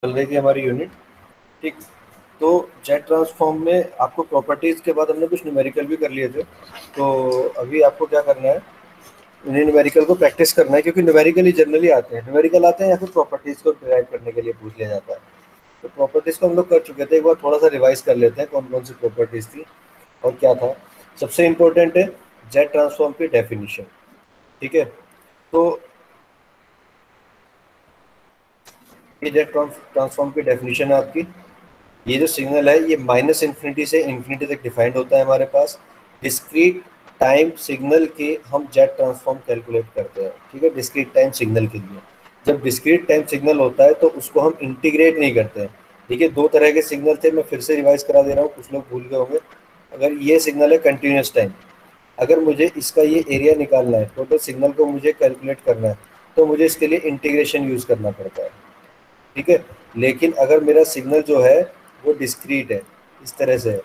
चल रही थी हमारी यूनिट। ठीक। तो जेट ट्रांसफॉर्म में आपको प्रॉपर्टीज के बाद हमने कुछ न्यूमेरिकल भी कर लिए थे। तो अभी आपको क्या करना है, इन्हें न्यूमेरिकल को प्रैक्टिस करना है, क्योंकि न्यूमेरिकल ही जनरली आते हैं, न्यूमेरिकल आते हैं या फिर प्रॉपर्टीज को डिराइव करने के लिए पूछ लिया जाता है। तो प्रॉपर्टीज को हम लोग कर चुके थे, एक बार थोड़ा सा रिवाइज कर लेते हैं कौन कौन सी प्रॉपर्टीज थी और क्या था। सबसे इंपॉर्टेंट है जेट ट्रांसफॉर्म की डेफिनेशन। ठीक है। तो ये जेट ट्रांसफॉर्म की डेफिनेशन है आपकी। ये जो सिग्नल है ये माइनस इन्फिनिटी से इन्फिनिटी तक डिफाइंड होता है हमारे पास। डिस्क्रीट टाइम सिग्नल के हम जेट ट्रांसफॉर्म कैलकुलेट करते हैं। ठीक है, डिस्क्रीट टाइम सिग्नल के लिए। जब डिस्क्रीट टाइम सिग्नल होता है तो उसको हम इंटीग्रेट नहीं करते हैं। ठीक है, दो तरह के सिग्नल थे, मैं फिर से रिवाइज करा दे रहा हूँ, कुछ लोग भूल गए होंगे। अगर ये सिग्नल है कंटिन्यूस टाइम, अगर मुझे इसका ये एरिया निकालना है, टोटल सिग्नल को मुझे कैलकुलेट करना है, तो मुझे इसके लिए इंटीग्रेशन यूज करना पड़ता है। ठीक है। लेकिन अगर मेरा सिग्नल जो है वो डिस्क्रीट है, इस तरह से है,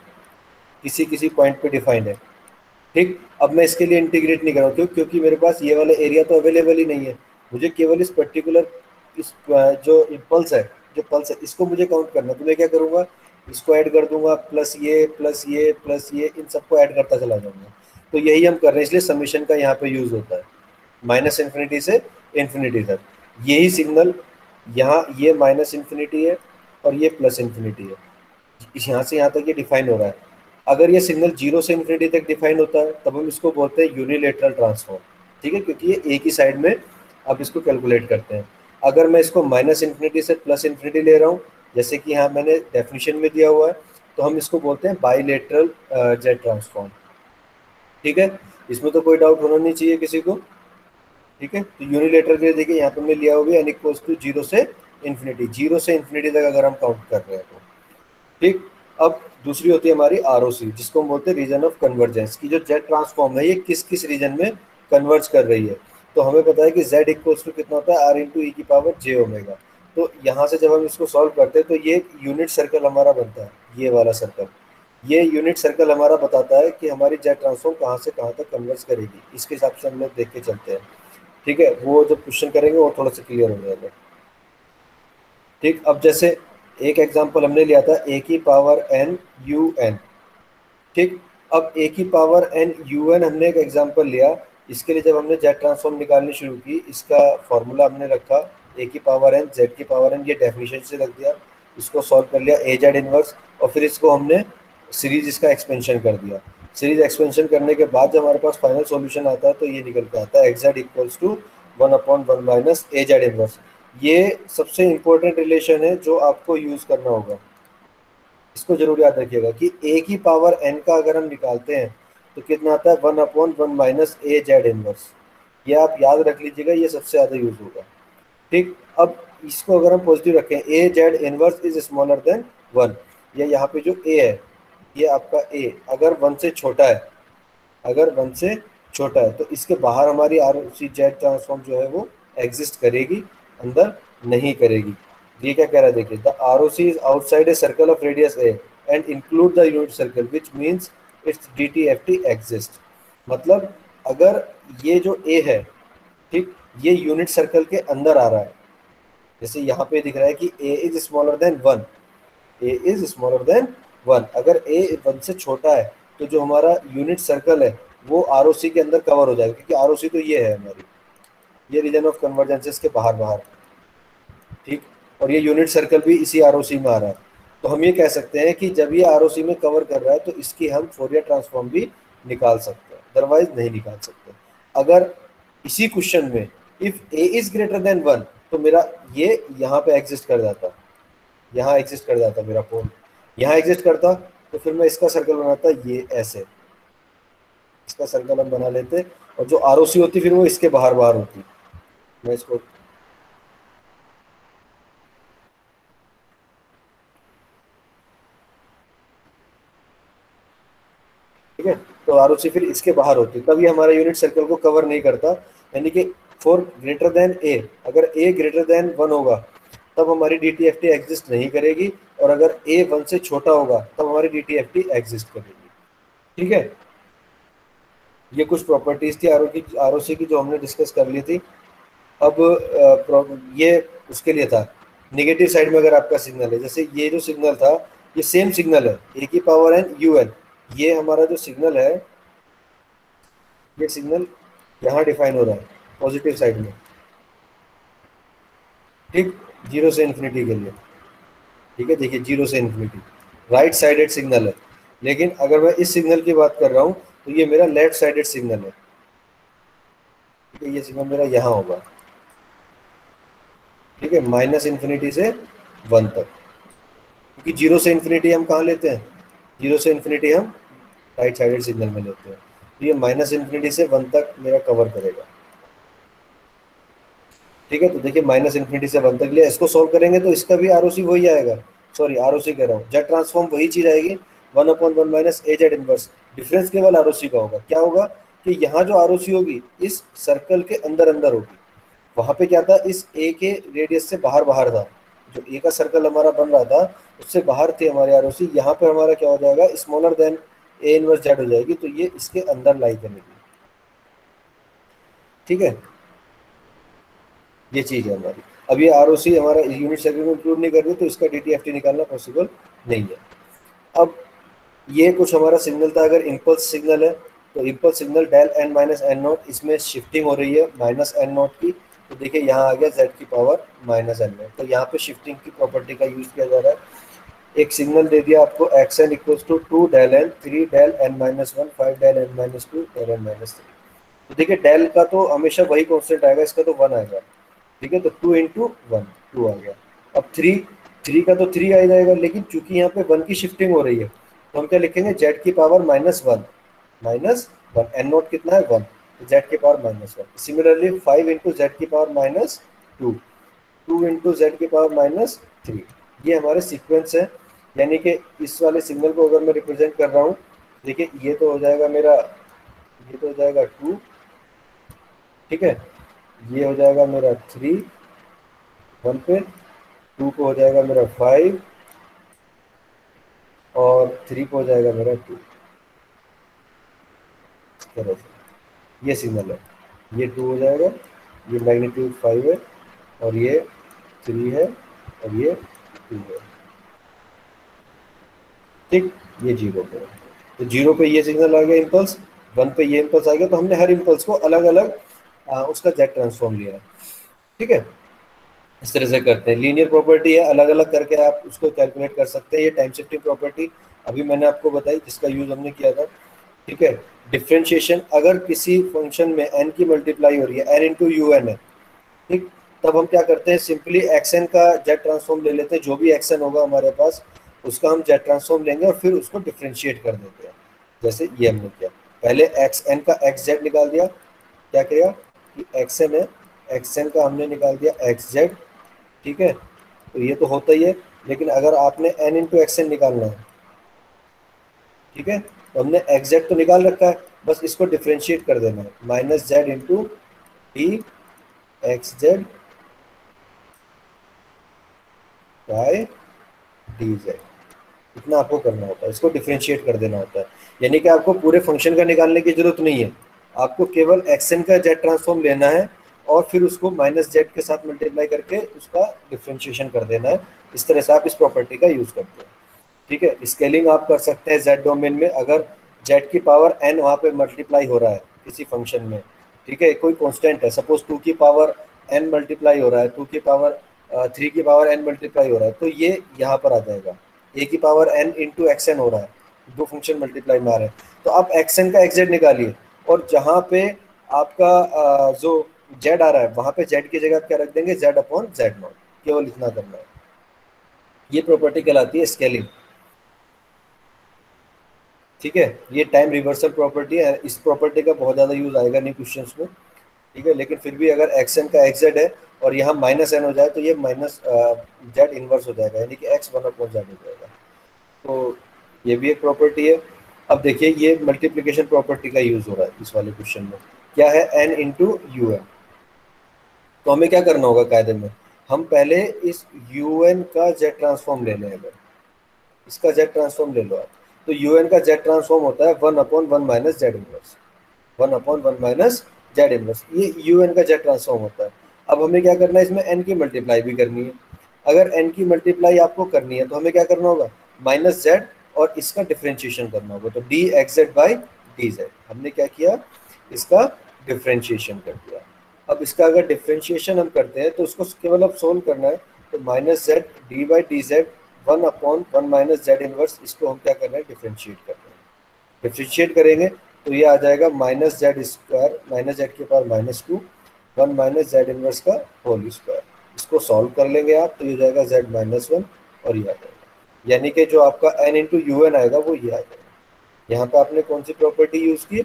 किसी किसी पॉइंट पे डिफाइंड है। ठीक। अब मैं इसके लिए इंटीग्रेट नहीं कर रहा हूँ, क्यों? क्योंकि मेरे पास ये वाला एरिया तो अवेलेबल ही नहीं है। मुझे केवल इस पर्टिकुलर इस जो इम्पल्स है, जो पल्स है, इसको मुझे काउंट करना है। तो मैं क्या करूँगा, इसको ऐड कर दूंगा, प्लस ये प्लस ये प्लस ये, इन सबको ऐड करता चला जाऊंगा। तो यही हम कर रहे हैं, इसलिए समीशन का यहाँ पे यूज होता है, माइनस इन्फिनिटी से इन्फिनिटी तक। यही सिग्नल यहाँ ये माइनस इन्फिनिटी है और ये प्लस इन्फिनिटी है, इस यहाँ से यहाँ तक ये डिफाइन हो रहा है। अगर ये सिग्नल जीरो से इन्फिनिटी तक डिफाइन होता है तब हम इसको बोलते हैं यूनिलेटरल ट्रांसफॉर्म। ठीक है, क्योंकि ये एक ही साइड में आप इसको कैलकुलेट करते हैं। अगर मैं इसको माइनस इन्फिनिटी से प्लस इन्फिनिटी ले रहा हूँ, जैसे कि यहाँ मैंने डेफिनेशन में दिया हुआ है, तो हम इसको बोलते हैं बाईलेटरल जेट ट्रांसफॉर्म। ठीक है, इसमें तो कोई डाउट होना नहीं चाहिए किसी को। ठीक है, तो यूनिलेटरल के लिए देखिए यहाँ पे मैं लिया होगा एन इक्वल्स टू जीरो से इन्फिनिटी, जीरो से इन्फिनिटी तक अगर हम काउंट कर रहे हैं तो। ठीक। अब दूसरी होती है हमारी आरओसी, जिसको हम बोलते हैं रीजन ऑफ कन्वर्जेंस, की जो जेट ट्रांसफॉर्म है ये किस किस रीजन में कन्वर्ज कर रही है। तो हमें पता है कि जेड इक्वल्स टू कितना होता है, आर इंटू ई की पावर जे ओमेगा। तो यहाँ से जब हम इसको सॉल्व करते हैं तो ये यूनिट सर्कल हमारा बनता है, ये वाला सर्कल। ये यूनिट सर्कल हमारा बताता है कि हमारी जेट ट्रांसफॉर्म कहाँ से कहाँ तक कन्वर्ज करेगी, इसके हिसाब से हम लोग देख के चलते हैं। ठीक है, वो जब क्वेश्चन करेंगे वो थोड़ा सा क्लियर हो जाएगा। ठीक। अब जैसे एक एग्जांपल हमने लिया था ए की पावर एन यू एन। ठीक। अब ए की पावर एन यू एन हमने एक एग्जांपल लिया, इसके लिए जब हमने जेड ट्रांसफॉर्म निकालनी शुरू की, इसका फॉर्मूला हमने रखा ए की पावर एन जेड की पावर एन, ये डेफिनेशन से रख दिया, इसको सॉल्व कर लिया ए जेड इनवर्स, और फिर इसको हमने सीरीज इसका एक्सपेंशन कर दिया। सीरीज एक्सपेंशन करने के बाद जब हमारे पास फाइनल सॉल्यूशन आता है तो ये निकल के आता है X Z equals to one upon one minus A Z inverse. ये सबसे इंपॉर्टेंट रिलेशन है जो आपको यूज करना होगा, इसको जरूर याद रखिएगा कि ए की पावर एन का अगर हम निकालते हैं तो कितना आता है, one upon one minus A Z inverse. ये आप याद रख लीजिएगा, ये सबसे ज्यादा यूज होगा। ठीक। अब इसको अगर हम पॉजिटिव रखें, A Z inverse is smaller than one, ये यहाँ पे जो ए है, ये आपका ए अगर वन से छोटा है, अगर वन से छोटा है तो इसके बाहर हमारी आर सी जेड ट्रांसफॉर्म जो है वो एग्जिस्ट करेगी, अंदर नहीं करेगी। ये क्या कह रहा है देखिए, the R O C is outside a circle of radius A and include the unit circle which means it's D T F T exist. मतलब अगर ये जो ए है, ठीक, ये यूनिट सर्कल के अंदर आ रहा है, जैसे यहाँ पे दिख रहा है कि A is smaller than one, A is smaller than one, अगर ए वन से छोटा है तो जो हमारा यूनिट सर्कल है वो आर के अंदर कवर हो जाएगा, क्योंकि आर तो ये है हमारी, ये रीजन ऑफ कन्वर्जेंसेस के बाहर बाहर। ठीक। और ये यूनिट सर्कल भी इसी आर में आ रहा है। तो हम ये कह सकते हैं कि जब ये आर में कवर कर रहा है तो इसकी हम फोरियर ट्रांसफॉर्म भी निकाल सकते हैं, अदरवाइज नहीं निकाल सकते। अगर इसी क्वेश्चन में if A is greater than one, तो मेरा ये यहाँ पे एग्जिस्ट कर जाता, यहाँ एग्जिस्ट कर जाता मेरा पॉइंट, यहाँ एग्जिस्ट करता, तो फिर मैं इसका सर्कल बनाता ये ऐसे, इसका सर्कल हम बना लेते, और जो आर होती फिर वो इसके बाहर बाहर होती। मैं इसको, ठीक है, तो आर फिर इसके बाहर होती, तब ये हमारा यूनिट सर्कल को कवर नहीं करता। यानी कि फॉर ग्रेटर देन ए, अगर ए ग्रेटर देन वन होगा तब हमारी D T F T exist नहीं करेगी, और अगर ए वन से छोटा होगा तब हमारी D T F T exist करेगी। ठीक है, ये कुछ प्रॉपर्टीज थी आर की जो हमने डिस्कस कर ली थी। अब ये उसके लिए था, नेगेटिव साइड में अगर आपका सिग्नल है, जैसे ये जो सिग्नल था ये सेम सिग्नल है ए की पावर एन यू एन, ये हमारा जो सिग्नल है ये सिग्नल यहाँ डिफाइन हो रहा है पॉजिटिव साइड में, ठीक, जीरो से इन्फिनिटी के लिए, ठीक है। देखिए जीरो से इन्फिनिटी राइट साइडेड सिग्नल है, लेकिन अगर मैं इस सिग्नल की बात कर रहा हूँ तो ये मेरा लेफ्ट साइडेड सिग्नल है, ठीक है। ये सिग्नल मेरा यहाँ होगा, ठीक है, माइनस इन्फिनिटी से वन तक, क्योंकि जीरो से इन्फिनिटी हम कहाँ लेते हैं, जीरो से इन्फिनिटी हम राइट साइडेड सिग्नल में लेते हैं, तो ये माइनस इन्फिनिटी से वन तक मेरा कवर करेगा, ठीक है। तो देखिए माइनस इन्फिनिटी से वन तक लिया, इसको सोल्व करेंगे तो इसका भी आरओसी वही आएगा, सॉरी आरओसी कह रहा हूँ, जेड ट्रांसफॉर्म वही चीज आएगी, one upon one minus A Z inverse, difference केवल आरओसी का होगा। क्या होगा कि यहाँ जो आरओसी होगी इस सर्कल के अंदर अंदर होगी, वहां पे क्या था, इस ए के रेडियस से बाहर बाहर था, जो ए का सर्कल हमारा बन रहा था उससे बाहर थी हमारी आरओसी, यहाँ पे हमारा क्या हो जाएगा, smaller than A inverse Z हो जाएगी, तो ये इसके अंदर लाई करेगी, ठीक है। ये चीज है हमारी। अब ये आरओसी हमारा यूनिट सर्कल में इंक्लूड नहीं कर रही, तो इसका डीटीएफटी निकालना पॉसिबल नहीं है। अब ये कुछ हमारा सिग्नल था, अगर इम्पल्स सिग्नल है तो impulse signal del N minus N nought, इसमें शिफ्टिंग हो रही है माइनस एन नॉट की, तो देखिए यहाँ आ गया जेड की पावर माइनस एन नॉट, तो यहाँ पे शिफ्टिंग की प्रॉपर्टी का यूज किया जा रहा है। एक सिग्नल दे दिया आपको X N equals to two del N three del N minus one five del N minus two del N minus three, तो देखिए डेल का तो हमेशा वही कॉन्स्टेंट आएगा, इसका तो वन आएगा, ठीक है। तो टू इंटू वन, टू आ गया। अब थ्री, थ्री का तो थ्री आ जाएगा, लेकिन चूंकि यहाँ पे वन की शिफ्टिंग हो रही है तो हम क्या लिखेंगे, जेड की power minus one, minus one, N नोट कितना है वन, तो जेड की power minus one. Similarly five into Z की power minus two, two into Z की पावर माइनस थ्री, ये हमारे सीक्वेंस है। यानी कि इस वाले सिग्नल को अगर मैं रिप्रेजेंट कर रहा हूँ, देखिए ये तो हो जाएगा मेरा, ये तो हो जाएगा टू, ठीक है, ये हो जाएगा मेरा थ्री वन पे, टू को हो जाएगा मेरा फाइव, और थ्री को हो जाएगा मेरा टू, इस तरह से ये सिग्नल है, ये टू हो जाएगा, ये मैग्नीट्यूड फाइव है, और ये थ्री है, और ये टू है, ठीक, ये जीरो पे है। तो जीरो पे ये सिग्नल आ गया इम्पल्स, वन पे ये इम्पल्स आ गया, तो हमने हर इम्पल्स को अलग अलग उसका जेड ट्रांसफॉर्म लिया है, ठीक है। इस तरह से करते हैं, लीनियर प्रॉपर्टी है, अलग अलग करके आप उसको कैलकुलेट कर सकते हैं। ये टाइम शिफ्टिंग प्रॉपर्टी अभी मैंने आपको बताई, जिसका यूज हमने किया था, ठीक है। डिफ्रेंशिएशन, अगर किसी फंक्शन में एन की मल्टीप्लाई हो रही है, एन इंटू यू एन है, ठीक, तब हम क्या करते हैं, सिंपली एक्सएन का जेड ट्रांसफॉर्म ले लेते हैं, जो भी एक्सएन होगा हमारे पास उसका हम जेड ट्रांसफॉर्म लेंगे और फिर उसको डिफ्रेंशिएट कर देते हैं, जैसे ये हमने किया। पहले एक्स एन का एक्स जेड निकाल दिया, क्या किया कि एक्सएन है, एक्सएन का हमने निकाल दिया एक्स जेड, ठीक है। तो ये तो होता ही है, लेकिन अगर आपने एन इंटू एक्सएन निकालना है, ठीक है, तो हमने एक्स जेड तो निकाल रखा है, बस इसको डिफ्रेंशिएट कर देना है, minus Z into D X Z by D Z, इतना आपको करना होता है, इसको डिफ्रेंशिएट कर देना होता है। यानी कि आपको पूरे फंक्शन का निकालने की जरूरत नहीं है, आपको केवल एक्सएन का जेड ट्रांसफॉर्म लेना है और फिर उसको माइनस जेड के साथ मल्टीप्लाई करके उसका डिफ्रेंशिएशन कर देना है। इस तरह से आप इस प्रॉपर्टी का यूज करते हैं, ठीक है। स्केलिंग आप कर सकते हैं जेड डोमेन में, अगर जेड की पावर एन वहाँ पे मल्टीप्लाई हो रहा है किसी फंक्शन में, ठीक है, कोई कांस्टेंट है, सपोज टू की पावर एन मल्टीप्लाई हो रहा है, टू की पावर थ्री की पावर एन मल्टीप्लाई हो रहा है, तो ये यहाँ पर आ जाएगा, ए की power N into X N हो रहा है, दो फंक्शन मल्टीप्लाई में आ रहे हैं, तो आप एक्स एन का एक्स जेड निकालिए, और जहाँ पे आपका जो जेड आ रहा है वहाँ पे जेड की जगह आप क्या रख देंगे, जेड अपॉन जेड नॉट, केवल इतना करना है। ये प्रॉपर्टी कहलाती है स्केलिंग, ठीक है। ये टाइम रिवर्सल प्रॉपर्टी है, इस प्रॉपर्टी का बहुत ज़्यादा यूज आएगा नहीं क्वेश्चंस में, ठीक है, लेकिन फिर भी अगर एक्स एन का एक्स जेड है और यहाँ माइनस एन हो जाए तो ये माइनस जेड इनवर्स हो जाएगा, यानी कि एक्स वन अपॉन जेड हो जाएगा, तो ये भी एक प्रॉपर्टी है। अब देखिए ये मल्टीप्लिकेशन प्रॉपर्टी का यूज हो रहा है इस वाले क्वेश्चन में, क्या है, एन इंटू यू एन, तो हमें क्या करना होगा कायदे में, हम पहले इस यू एन का जेड ट्रांसफॉर्म ले लें, अगर इसका जेड ट्रांसफॉर्म ले लो आप, तो यू एन का जेड ट्रांसफॉर्म होता है one upon one minus Z inverse, one upon one minus Z inverse, ये यू एन का जेड ट्रांसफॉर्म होता है। अब हमें क्या करना है, इसमें एन की मल्टीप्लाई भी करनी है, अगर n की मल्टीप्लाई आपको करनी है तो हमें क्या करना होगा, माइनस जेड और इसका डिफ्रेंशिएशन करना होगा। तो D X Z by D Z, हमने क्या किया, इसका डिफ्रेंशिएशन कर दिया। अब इसका अगर डिफ्रेंशिएशन हम करते हैं तो उसको केवल अब सोल्व करना है। तो minus Z D by D Z 1/1 minus Z inverse, इसको हम क्या कर रहे हैं, डिफ्रेंशिएट कर रहे हैं। डिफ्रेंशिएट करेंगे तो ये आ जाएगा minus Z square minus Z के पावर -2 1 माइनस जेड इनवर्स का होल स्क्वायर। इसको सॉल्व कर लेंगे आप तो ये जाएगा z-1 और ये आ जाएगा, यानी कि जो आपका n इंटू यू एन आएगा वो ये आ जाएगा। यहाँ पे आपने कौन सी प्रॉपर्टी यूज की,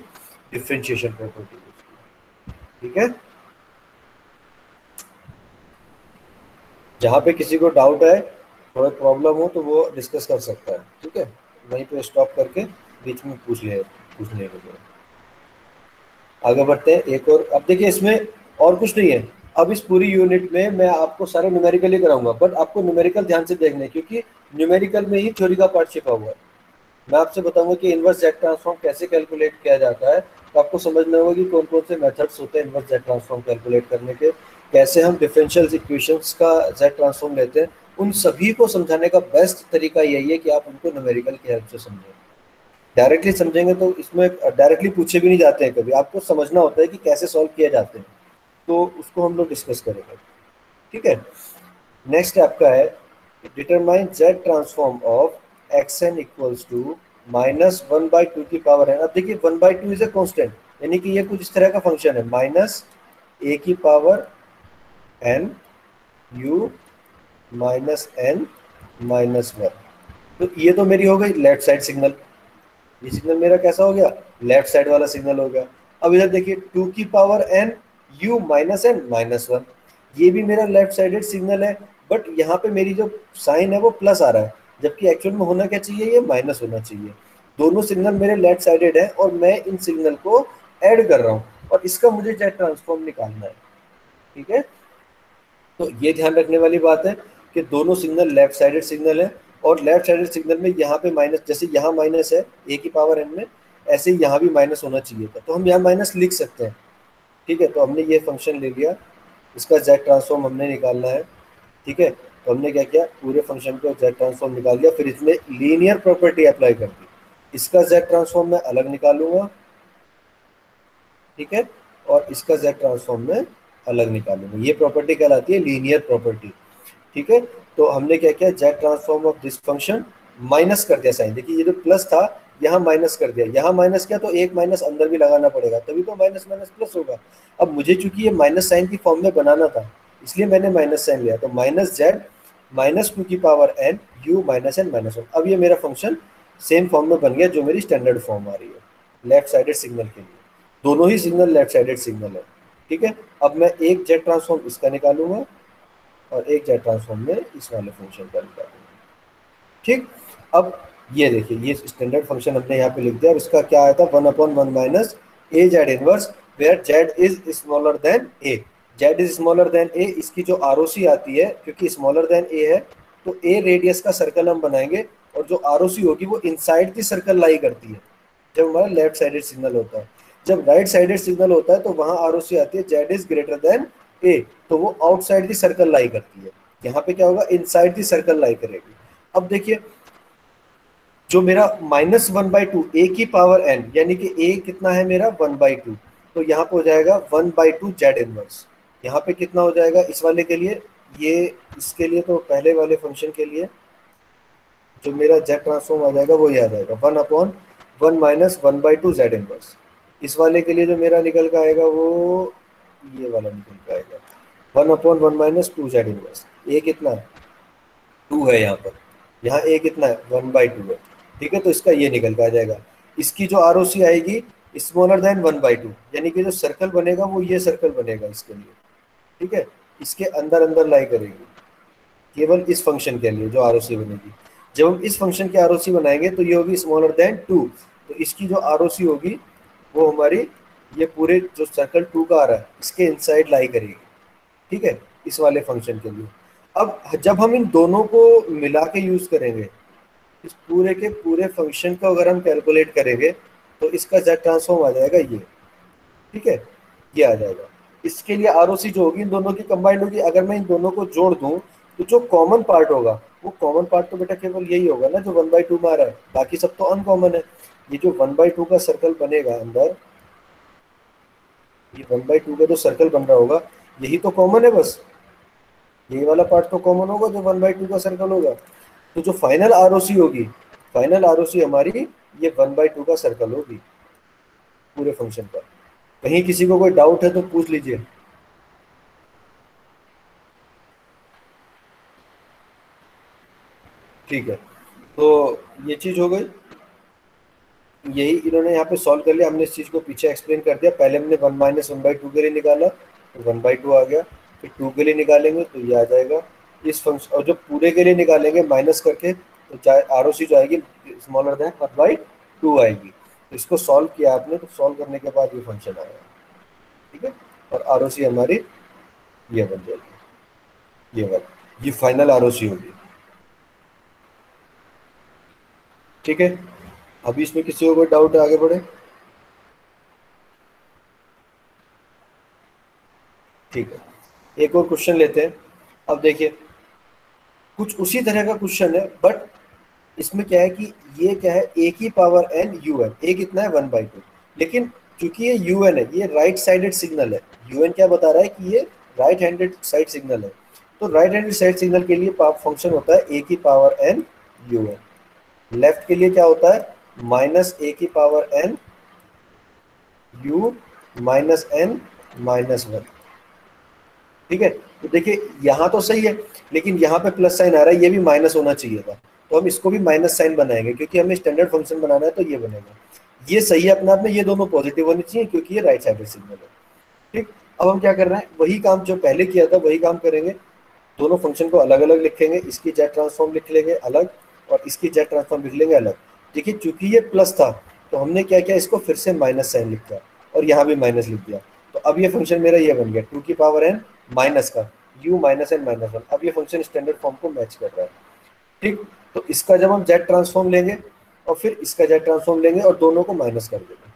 डिफ्रेंशिएशन प्रॉपर्टी यूज की। ठीक है, जहाँ पे किसी को डाउट है, थोड़ा प्रॉब्लम हो तो वो डिस्कस कर सकता है। ठीक है, वहीं पे स्टॉप करके बीच में पूछने के लिए आगे बढ़ते हैं। एक और, अब देखिए इसमें और कुछ नहीं है। अब इस पूरी यूनिट में मैं आपको सारे न्यूमेरिकल ही कराऊंगा, बट आपको न्यूमेरिकल ध्यान से देखना है क्योंकि न्यूमेरिकल में ही थ्योरी का पार्ट छिपा हुआ है। मैं आपसे बताऊंगा कि इनवर्स जेड ट्रांसफॉर्म कैसे कैलकुलेट किया जाता है, तो आपको समझना होगा कि कौन कौन से मेथड्स होते हैं इनवर्स जेड ट्रांसफॉर्म कैलकुलेट करने के, कैसे हम डिफरेंशियल इक्वेशंस का जेड ट्रांसफॉर्म लेते हैं। उन सभी को समझाने का बेस्ट तरीका यही है कि आप उनको न्यूमेरिकल की हेल्प से समझें। डायरेक्टली समझेंगे तो इसमें डायरेक्टली पूछे भी नहीं जाते हैं, कभी आपको समझना होता है कि कैसे सॉल्व किए जाते हैं, तो उसको हम लोग डिस्कस करेंगे। ठीक है, नेक्स्ट आपका है determine Z transform of X N equals to -1/2 की पावर n। अब देखिए 1/2 इज ए कांस्टेंट, यानी कि ये कुछ इस तरह का फंक्शन है, माइनस ए की power n u minus n -1। तो ये तो मेरी हो गई लेफ्ट साइड सिग्नल, ये सिग्नल मेरा कैसा हो गया, लेफ्ट साइड वाला सिग्नल हो गया। अब इधर देखिए 2 की power n u minus n -1, ये भी मेरा लेफ्ट साइडेड सिग्नल है, बट यहाँ पे मेरी जो साइन है वो प्लस आ रहा है, जबकि एक्चुअल में होना क्या चाहिए, ये माइनस होना चाहिए। दोनों सिग्नल मेरे लेफ्ट साइडेड है और मैं इन सिग्नल को ऐड कर रहा हूँ और इसका मुझे जेड ट्रांसफॉर्म निकालना है। ठीक है, तो ये ध्यान रखने वाली बात है कि दोनों सिग्नल लेफ्ट साइडेड सिग्नल है, और लेफ्ट साइडेड सिग्नल में यहाँ पे माइनस, जैसे यहाँ माइनस है ए की पावर n में, ऐसे ही यहाँ भी माइनस होना चाहिए था, तो हम यहाँ माइनस लिख सकते हैं। ठीक है, तो हमने ये फंक्शन ले लिया, इसका जेड ट्रांसफॉर्म हमने निकालना है। ठीक है, तो हमने क्या किया, पूरे फंक्शन को जेड ट्रांसफॉर्म निकाल दिया, फिर इसमें लीनियर प्रॉपर्टी अप्लाई कर दी, इसका जेड ट्रांसफॉर्म मैं अलग निकालूंगा। ठीक है, और इसका जेड ट्रांसफॉर्म में अलग निकालूंगा, ये प्रॉपर्टी कहलाती है लीनियर प्रॉपर्टी। ठीक है, तो हमने क्या किया, Z transform of this function minus कर दिया साइन, देखिए ये जो प्लस था यहाँ माइनस कर दिया, यहाँ माइनस किया तो एक माइनस अंदर भी लगाना पड़ेगा, तभी तो माइनस माइनस प्लस होगा। अब मुझे चूंकि ये माइनस साइन की फॉर्म में बनाना था, इसलिए मैंने माइनस साइन लिया, तो माइनस जेड -2 की power n u minus n -1। अब ये मेरा फंक्शन सेम फॉर्म में बन गया जो मेरी स्टैंडर्ड फॉर्म आ रही है लेफ्ट साइडेड सिग्नल के लिए, दोनों ही सिग्नल लेफ्ट साइडेड सिग्नल है। ठीक है, अब मैं एक जेड ट्रांसफॉर्म इसका निकालूंगा और एक जेड ट्रांसफॉर्म में इस वाले फंक्शन का निकालूंगा। ठीक, अब ये देखिए, ये स्टैंडर्ड फंक्शन हमने यहाँ पे लिख दिया, और इसका क्या आया था, 1/1 minus A Z inverse where Z is smaller than A. Z is smaller than A, इसकी जो आरओसी आती है, क्योंकि स्मॉलर देन ए है तो ए रेडियस का सर्कल हम बनाएंगे, और जो आरओसी होगी वो इनसाइड की सर्कल लाई करती है जब हमारा लेफ्ट साइडेड सिग्नल होता है। जब राइट साइडेड सिग्नल होता है तो वहां आरओसी आती है जेड इज ग्रेटर देन ए, तो वो आउटसाइड की सर्कल लाई करती है। यहाँ पे क्या होगा, इनसाइड की सर्कल लाई करेगी। अब देखिए जो मेरा -1/2 ए की पावर n, यानी कि ए कितना है मेरा 1/2, तो यहाँ पे हो जाएगा 1/2 जेड इनवर्स। यहाँ पे कितना हो जाएगा इस वाले के लिए, ये इसके लिए तो पहले वाले फंक्शन के लिए जो मेरा जेड ट्रांसफॉर्म आ जाएगा वो ये आ जाएगा 1/1 माइनस 1/2 जेड इनवर्स। इस वाले के लिए जो मेरा निकल का आएगा वो ये वाला निकल का आएगा 1/1 माइनस 2 जेड इनवर्स। ए कितना है 2 है यहाँ पर, यहाँ ए कितना है 1/2 है। ठीक है, तो इसका ये निकल के आ जाएगा। इसकी जो आरओसी आएगी स्मॉलर देन 1/2, यानी कि जो सर्कल बनेगा वो ये सर्कल बनेगा इसके लिए। ठीक है, इसके अंदर अंदर लाई करेगी केवल इस फंक्शन के लिए जो आरओसी बनेगी। जब हम इस फंक्शन की आरओसी बनाएंगे तो ये होगी स्मॉलर देन 2, तो इसकी जो आरओसी होगी वो हमारी ये पूरे जो सर्कल 2 का आ रहा है इसके इनसाइड लाई करेगी। ठीक है, इस वाले फंक्शन के लिए। अब जब हम इन दोनों को मिला के यूज करेंगे, इस पूरे के पूरे फंक्शन को अगर हम कैलकुलेट करेंगे तो इसका जेड ट्रांसफॉर्म आ जाएगा ये। ठीक है, ये आ जाएगा। इसके लिए आरओसी जो होगी इन दोनों की कंबाइंड होगी, अगर मैं इन दोनों को जोड़ दूं तो जो कॉमन पार्ट होगा वो कॉमन पार्ट तो बेटा केवल यही होगा ना जो 1/2 में आ रहा है, बाकी सब तो अनकॉमन है। ये जो 1/2 का सर्कल बनेगा अंदर, ये 1/2 का जो सर्कल बन रहा होगा यही तो कॉमन है बस, यही वाला पार्ट तो कॉमन होगा जो 1/2 का सर्कल होगा। तो जो फाइनल आरओसी होगी, फाइनल आरओसी हमारी ये 1/2 का सर्कल होगी पूरे फंक्शन पर। कहीं किसी को कोई डाउट है तो पूछ लीजिए। ठीक है, तो ये चीज हो गई, यही इन्होंने यहाँ पे सॉल्व कर लिया। हमने इस चीज को पीछे एक्सप्लेन कर दिया। पहले हमने 1 - 1/2 के लिए निकाला तो 1/2 आ गया, फिर 2 के लिए निकालेंगे तो ये आ जाएगा इस फंक्शन, और जब पूरे के लिए निकालेंगे माइनस करके तो चाहे आर ओ सी जो आएगी स्मॉलर देन 1/2 आएगी। तो इसको सॉल्व किया आपने, तो सॉल्व करने के बाद ये फंक्शन आएगा। ठीक है, और आर ओ सी हमारी ये बन जाएगी, ये बात, ये फाइनल आर ओ सी होगी। ठीक है, अभी इसमें किसी को कोई डाउट है, आगे बढ़े। ठीक है, एक और क्वेश्चन लेते हैं। अब देखिए कुछ उसी तरह का क्वेश्चन है, बट इसमें क्या है कि ये क्या है, ए की पावर एन यू एन, ए कितना है 1/2, लेकिन क्योंकि ये यू एन है, ये राइट साइडेड सिग्नल है। यू एन क्या बता रहा है कि ये राइट हैंडेड साइड सिग्नल है। तो राइट हैंडेड साइड सिग्नल के लिए फंक्शन होता है ए की power N U N. Left के लिए क्या होता है, -a⁻n u -n-1। ठीक है, तो देखिए यहाँ तो सही है, लेकिन यहाँ पे प्लस साइन आ रहा है, ये भी माइनस होना चाहिए था, तो हम इसको भी माइनस साइन बनाएंगे क्योंकि हमें स्टैंडर्ड फंक्शन बनाना है, तो ये बनेगा। ये सही है अपने आप में, ये दोनों पॉजिटिव होनी चाहिए क्योंकि ये राइट साइडेड सिग्नल है। ठीक, अब हम क्या कर रहे हैं, वही काम जो पहले किया था वही काम करेंगे। दोनों फंक्शन को अलग अलग लिखेंगे, इसकी जेड ट्रांसफॉर्म लिख लेंगे अलग और इसकी जेड ट्रांसफॉर्म लिख लेंगे अलग। देखिए चूंकि ये प्लस था तो हमने क्या किया, इसको फिर से माइनस साइन लिख दिया और यहाँ भी माइनस लिख दिया। तो अब ये फंक्शन मेरा ये बन गया 2 की पावर n माइनस का u -n-1। अब ये फंक्शन स्टैंडर्ड फॉर्म को मैच कर रहा है। ठीक, तो इसका जब हम जेड ट्रांसफॉर्म लेंगे और फिर इसका जेड ट्रांसफॉर्म लेंगे और दोनों को माइनस कर देंगे।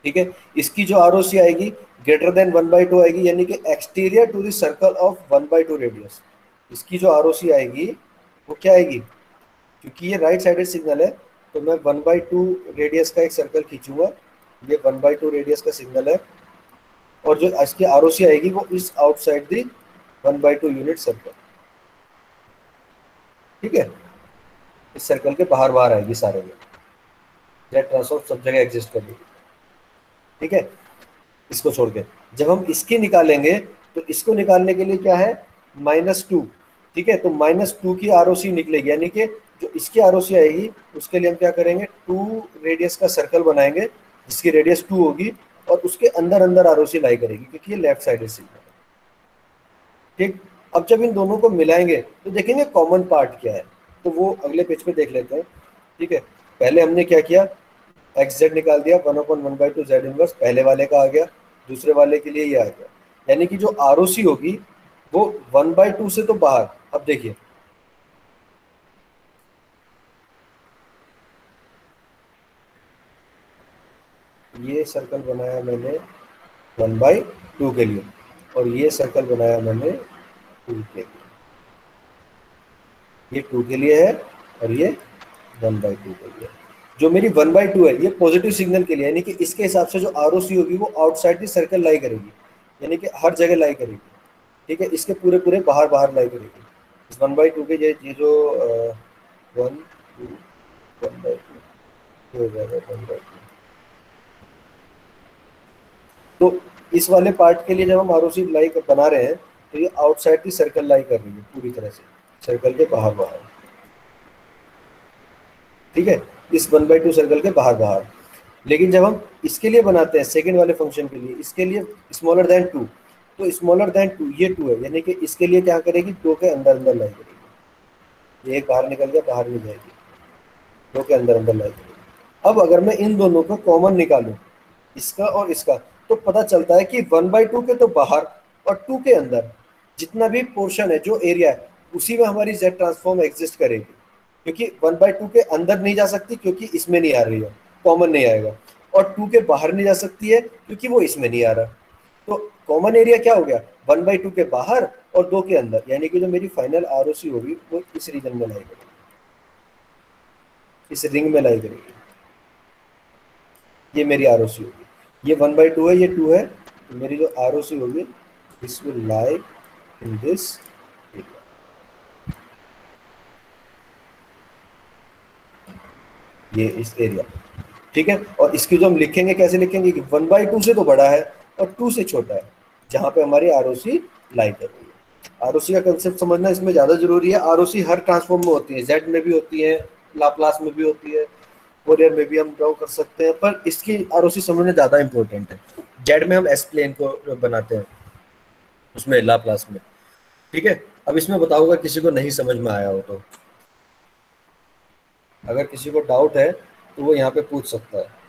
ठीक है, इसकी जो आरओसी आएगी ग्रेटर देन 1/2 आएगी, यानी कि exterior to the circle of 1/2 radius. इसकी जो आरओसी आएगी वो क्या आएगी, क्योंकि ये राइट साइडेड सिग्नल है तो मैं 1/2 रेडियस का एक सर्कल खींचूंगा। ये 1/2 रेडियस का सिग्नल है और जो इसकी आरओसी आएगी वो इस आउटसाइड दी 1/2 यूनिट सर्कल। ठीक है, इस सर्कल के बाहर बाहर आएगी सारे में, जेड ट्रांसफॉर्म सब जगह एग्जिस्ट करेगी। ठीक है, इसको छोड़ के जब हम इसकी निकालेंगे तो इसको निकालने के लिए क्या है, -2। ठीक है, तो -2 की आरओसी निकलेगी, यानी कि जो इसकी आरओसी आएगी उसके लिए हम क्या करेंगे, 2 रेडियस का सर्कल बनाएंगे जिसकी रेडियस 2 होगी और उसके अंदर अंदर आरओसी लाई करेगी क्योंकि ये लेफ्ट साइड सिग्नल है। ठीक, अब जब इन दोनों को मिलाएंगे तो देखेंगे कॉमन पार्ट क्या है, तो वो अगले पेज पे देख लेते हैं। ठीक है, पहले हमने क्या किया, एक्स जेड निकाल दिया, 1/1/2 जेड इनवर्स पहले वाले का आ गया, दूसरे वाले के लिए ये आ गया, यानी कि जो आरओसी होगी वो 1/2 से तो बाहर। अब देखिए ये सर्कल बनाया मैंने 1/2 के लिए और ये सर्कल बनाया मैंने 2 के लिए, ये 2 के लिए है और ये 1/2 के लिए। जो मेरी 1/2 है ये पॉजिटिव सिग्नल के लिए, यानी कि इसके हिसाब से जो आरओसी होगी वो आउटसाइड दी सर्कल लाई करेगी, यानी कि हर जगह लाई करेगी। ठीक है, इसके पूरे पूरे बाहर बाहर लाई करेगी। इस 1/2 के ये जो 1 2 1/2 हो जाएगा 1/2। तो इस वाले पार्ट के लिए जब हम आरओसी लाई बना रहे हैं तो ये आउटसाइड की सर्कल लाई कर रही है पूरी तरह से, सर्कल के बाहर बाहर। ठीक है, इस 1/2 सर्कल के बाहर बाहर। लेकिन जब हम इसके लिए बनाते हैं सेकंड वाले फंक्शन के लिए, इसके लिए स्मॉलर देन 2, तो स्मॉलर देन 2 ये 2 है, यानी कि इसके लिए क्या करेगी, 2 के अंदर अंदर लाई करेगी। ये एक बाहर निकल गया, बाहर नहीं जाएगी, 2 के अंदर अंदर लाई करेगी। अब अगर मैं इन दोनों को कॉमन निकालूं, इसका और इसका, तो पता चलता है कि 1/2 के तो बाहर और 2 के अंदर जितना भी पोर्शन है, जो एरिया है, उसी में हमारी जेड ट्रांसफॉर्म एग्जिस्ट करेगी, क्योंकि 1/2 के अंदर नहीं जा सकती क्योंकि इसमें नहीं आ रही है, कॉमन नहीं आएगा, और 2 के बाहर नहीं जा सकती है क्योंकि वो इसमें नहीं आ रहा। तो कॉमन एरिया क्या हो गया, 1/2 के बाहर और 2 के अंदर, यानी कि जो मेरी फाइनल आरओसी होगी वो इस रीजन में लाई करेगी, इस रिंग में लाई करेगी। ये मेरी आरओसी होगी, ये 1/2 है, ये 2 है, तो मेरी जो आरओसी होगी this will lie in this area, ये इस एरिया। ठीक है, और इसकी जो हम लिखेंगे कैसे लिखेंगे कि 1/2 से तो बड़ा है और 2 से छोटा है, जहां पे हमारी आरओसी लाई कर रही है। आरओसी का कंसेप्ट समझना इसमें ज्यादा जरूरी है। आरओसी हर ट्रांसफॉर्म में होती है, जेड में भी होती है, लाप्लास में भी होती है, फोरियर में भी हम ड्रॉ कर सकते हैं, पर इसकी आरओसी समझना ज्यादा इंपॉर्टेंट है। जेड में हम एस प्लेन को बनाते हैं, उसमें लाप्लास में। ठीक है, अब इसमें बताऊंगा किसी को नहीं समझ में आया हो तो, अगर किसी को डाउट है तो वो यहाँ पे पूछ सकता है।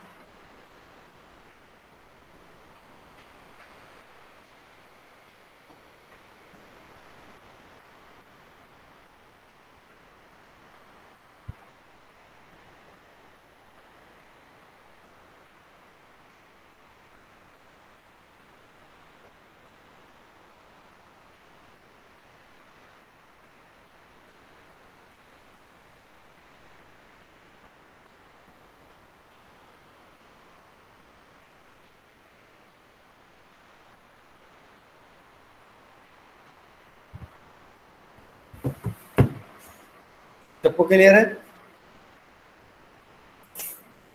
सबको क्लियर है?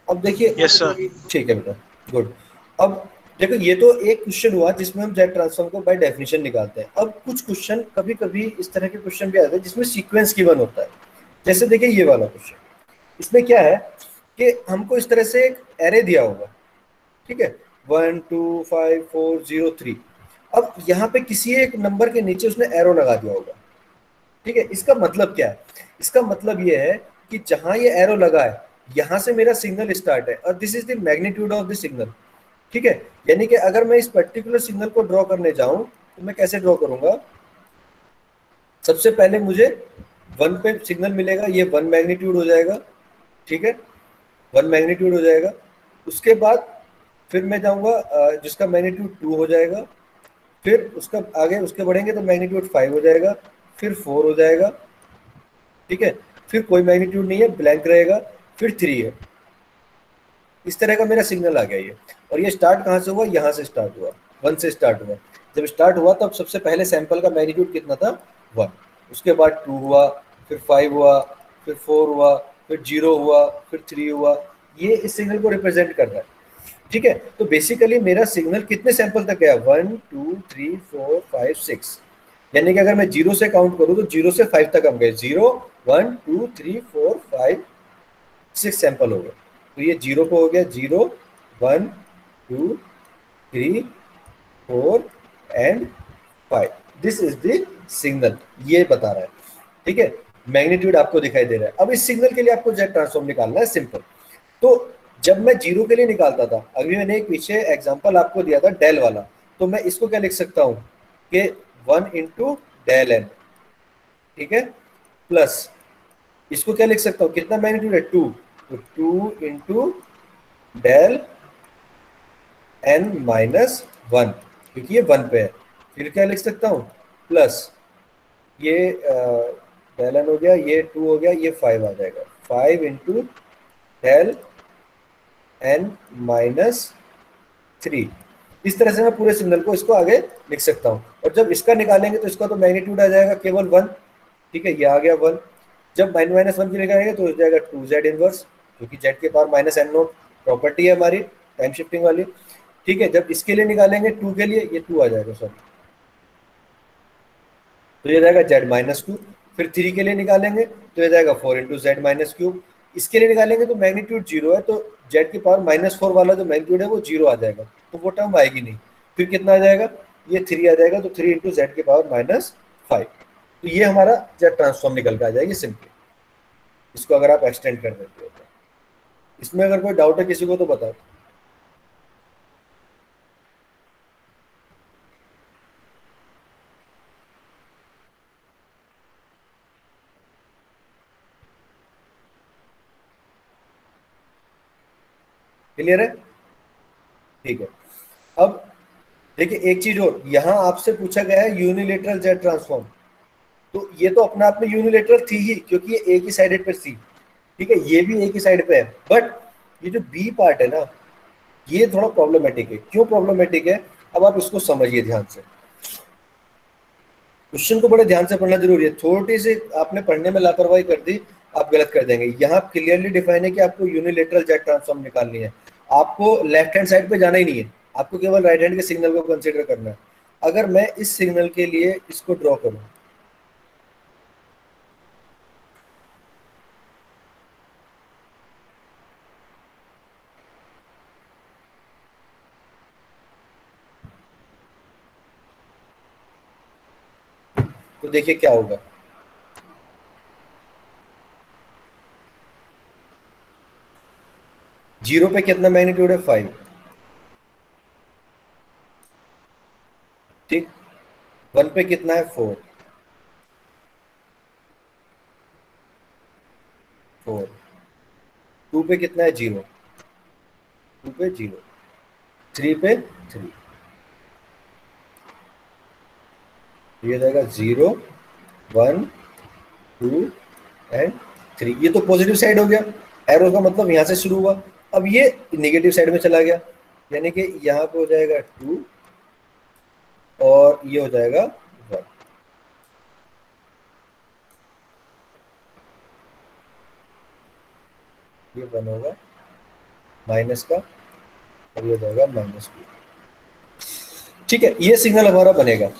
अब देखिए, यस सर। ठीक है बेटा, गुड। अब देखो, ये तो एक क्वेश्चन हुआ जिसमें हम जेड ट्रांसफॉर्म को बाय डेफिनेशन निकालते हैं। अब कुछ क्वेश्चन कभी कभी इस तरह के क्वेश्चन भी आते हैं जिसमें सीक्वेंस गिवन होता है। जैसे देखिए ये वाला क्वेश्चन, इसमें क्या है कि हमको इस तरह से एक एरे दिया होगा, ठीक है, 1 2 5 4 0 3। अब यहाँ पे किसी एक नंबर के नीचे उसने एरो लगा दिया होगा, ठीक है। इसका मतलब क्या है? इसका मतलब ये है कि जहां ये एरो लगा है यहां से मेरा सिग्नल स्टार्ट है और this is the magnitude of the signal, ठीक है। यानी कि अगर मैं इस पर्टिकुलर सिग्नल को ड्रॉ करने जाऊं तो मैं कैसे ड्रॉ करूंगा? सबसे पहले मुझे 1 पे सिग्नल मिलेगा, ये 1 मैग्नीट्यूड हो जाएगा, ठीक है, 1 मैग्नीट्यूड हो जाएगा। उसके बाद फिर मैं जाऊंगा जिसका मैग्नीट्यूड 2 हो जाएगा, फिर उसका आगे उसके बढ़ेंगे तो मैग्नीट्यूड 5 हो जाएगा, फिर 4 हो जाएगा, ठीक है, फिर कोई मैग्नीट्यूड नहीं है, ब्लैंक रहेगा, फिर 3 है। इस तरह का मेरा सिग्नल आ गया ये। और ये स्टार्ट कहाँ से हुआ? यहाँ से स्टार्ट हुआ, 1 से स्टार्ट हुआ। जब स्टार्ट हुआ तब सबसे पहले सैंपल का मैग्नीट्यूड कितना था? 1। उसके बाद 2 हुआ, फिर 5 हुआ, फिर 4 हुआ, फिर 0 हुआ, फिर 3 हुआ। ये इस सिग्नल को रिप्रेजेंट कर रहा है, ठीक है। तो बेसिकली मेरा सिग्नल कितने सैंपल तक गया? 1 2 3 4 5 6। यानी कि अगर मैं 0 से काउंट करूं तो 0 से 5 तक हम गए, 0 1 2 3 4 5 6 सैंपल हो गए। तो ये 0 को हो गया, 0 1 2 3 4 and 5। This is the signal, ये बता रहा है, ठीक है। मैग्नीट्यूड आपको दिखाई दे रहा है। अब इस सिग्नल के लिए आपको जेड ट्रांसफॉर्म निकालना है, सिंपल। तो जब मैं 0 के लिए निकालता था, अभी मैंने एक पीछे एग्जांपल आपको दिया था डेल वाला, तो मैं इसको क्या लिख सकता हूं कि 1 इंटू डेल एन, ठीक है, प्लस इसको क्या लिख सकता हूँ, कितना मैग्नीट्यूड है? 2, तो 2 इंटू डेल एन माइनस 1, क्योंकि ये 1 पे है। फिर क्या लिख सकता हूँ? प्लस ये डेल एन हो गया, ये 2 हो गया, ये 5 आ जाएगा, 5 इंटू डेल एन माइनस 3। इस तरह से मैं पूरे सिग्नल को इसको आगे लिख सकता हूँ। और जब इसका निकालेंगे तो इसका तो मैग्नीट्यूड आ जाएगा केवल 1, ठीक है, ये आ गया 1। जब -1 की निकालेंगे तो हो जाएगा 2z इनवर्स, क्योंकि z के power minus N note property है हमारी टाइम शिफ्टिंग वाली, ठीक है। जब इसके लिए निकालेंगे 2 के लिए, ये 2 आ जाएगा, सॉरी, तो ये जाएगा z-2। फिर 3 के लिए निकालेंगे तो ये जाएगा 4 इंटू z-3। इसके लिए निकालेंगे तो मैग्नीट्यूड 0 है, तो z की पावर -4 वाला जो मैग्नीट्यूड है वो 0 आ जाएगा, तो वो टर्म आएगी नहीं। फिर कितना आ जाएगा? ये 3 आ जाएगा, तो 3 इंटू जेड की पावर -5। तो ये हमारा जेड ट्रांसफॉर्म निकल के आ जाएगी सिंपली, इसको अगर आप एक्सटेंड कर देते हो तो। इसमें अगर कोई डाउट है किसी को तो बताओ। क्लियर है? ठीक है। अब देखिए एक चीज और, यहाँ आपसे पूछा गया है यूनिलेटरल जेड ट्रांसफॉर्म, तो ये तो अपने आप में यूनिलेटरल थी ही, क्योंकि ये एक ही साइडेड पर थी, ठीक है, ये भी एक ही साइड पे है। बट ये जो बी पार्ट है ना, ये थोड़ा प्रॉब्लमेटिक है। क्यों प्रॉब्लमेटिक है, अब आप इसको समझिए ध्यान से। क्वेश्चन को बड़े ध्यान से पढ़ना जरूरी है, थोड़ी सी आपने पढ़ने में लापरवाही कर दी, आप गलत कर देंगे। यहाँ क्लियरली डिफाइन है कि आपको यूनिलेटरल जेड ट्रांसफॉर्म निकालनी है, आपको लेफ्ट हैंड साइड पे जाना ही नहीं है, आपको केवल राइट हैंड के सिग्नल को कंसिडर करना है। अगर मैं इस सिग्नल के लिए इसको ड्रॉ करूं, तो देखिए क्या होगा। जीरो पे कितना मैग्नीट्यूड है, 5, ठीक। वन पे कितना है, 4, 4। टू पे कितना है, 0, 2 पे 0, 3 पे 3, ये हो जाएगा 0, 1, 2 एंड 3। ये तो पॉजिटिव साइड हो गया, एरो का मतलब यहाँ से शुरू हुआ, अब ये नेगेटिव साइड में चला गया, यानी कि यहाँ पे हो जाएगा 2 और ये हो जाएगा 1। ये 1 होगा माइनस का, और ये हो जाएगा -2, ठीक है, ये सिग्नल हमारा बनेगा।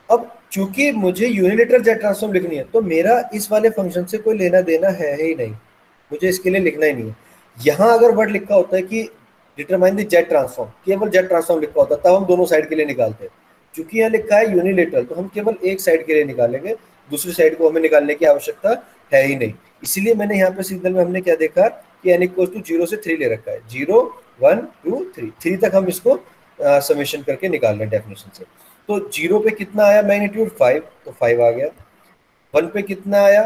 अब चूंकि मुझे यूनिलेटरल जेड ट्रांसफॉर्म लिखनी है, तो मेरा इस वाले फंक्शन से कोई लेना देना है ही नहीं, मुझे इसके लिए लिखना ही नहीं है। यहाँ अगर वर्ड लिखा होता है कि डिटरमाइन द जेड ट्रांसफॉर्म, केवल जेड ट्रांसफॉर्म लिखा होता है, तब हम दोनों साइड के लिए निकालते हैं। चूंकि यहाँ लिखा है यूनिलेटरल, तो हम केवल एक साइड के लिए निकालेंगे, दूसरी साइड को हमें निकालने की आवश्यकता है ही नहीं। इसलिए मैंने यहाँ पे सिग्नल में हमने क्या देखा कि n इक्वल टू 0 से 3 ले रखा है, 0, 1, 2, 3, 3 तक हम इसको समेशन करके निकाल रहे हैं डेफिनेशन से। तो 0 पे कितना आया मैग्नीट्यूड, 5, तो 5 आ गया। 1 पे कितना आया,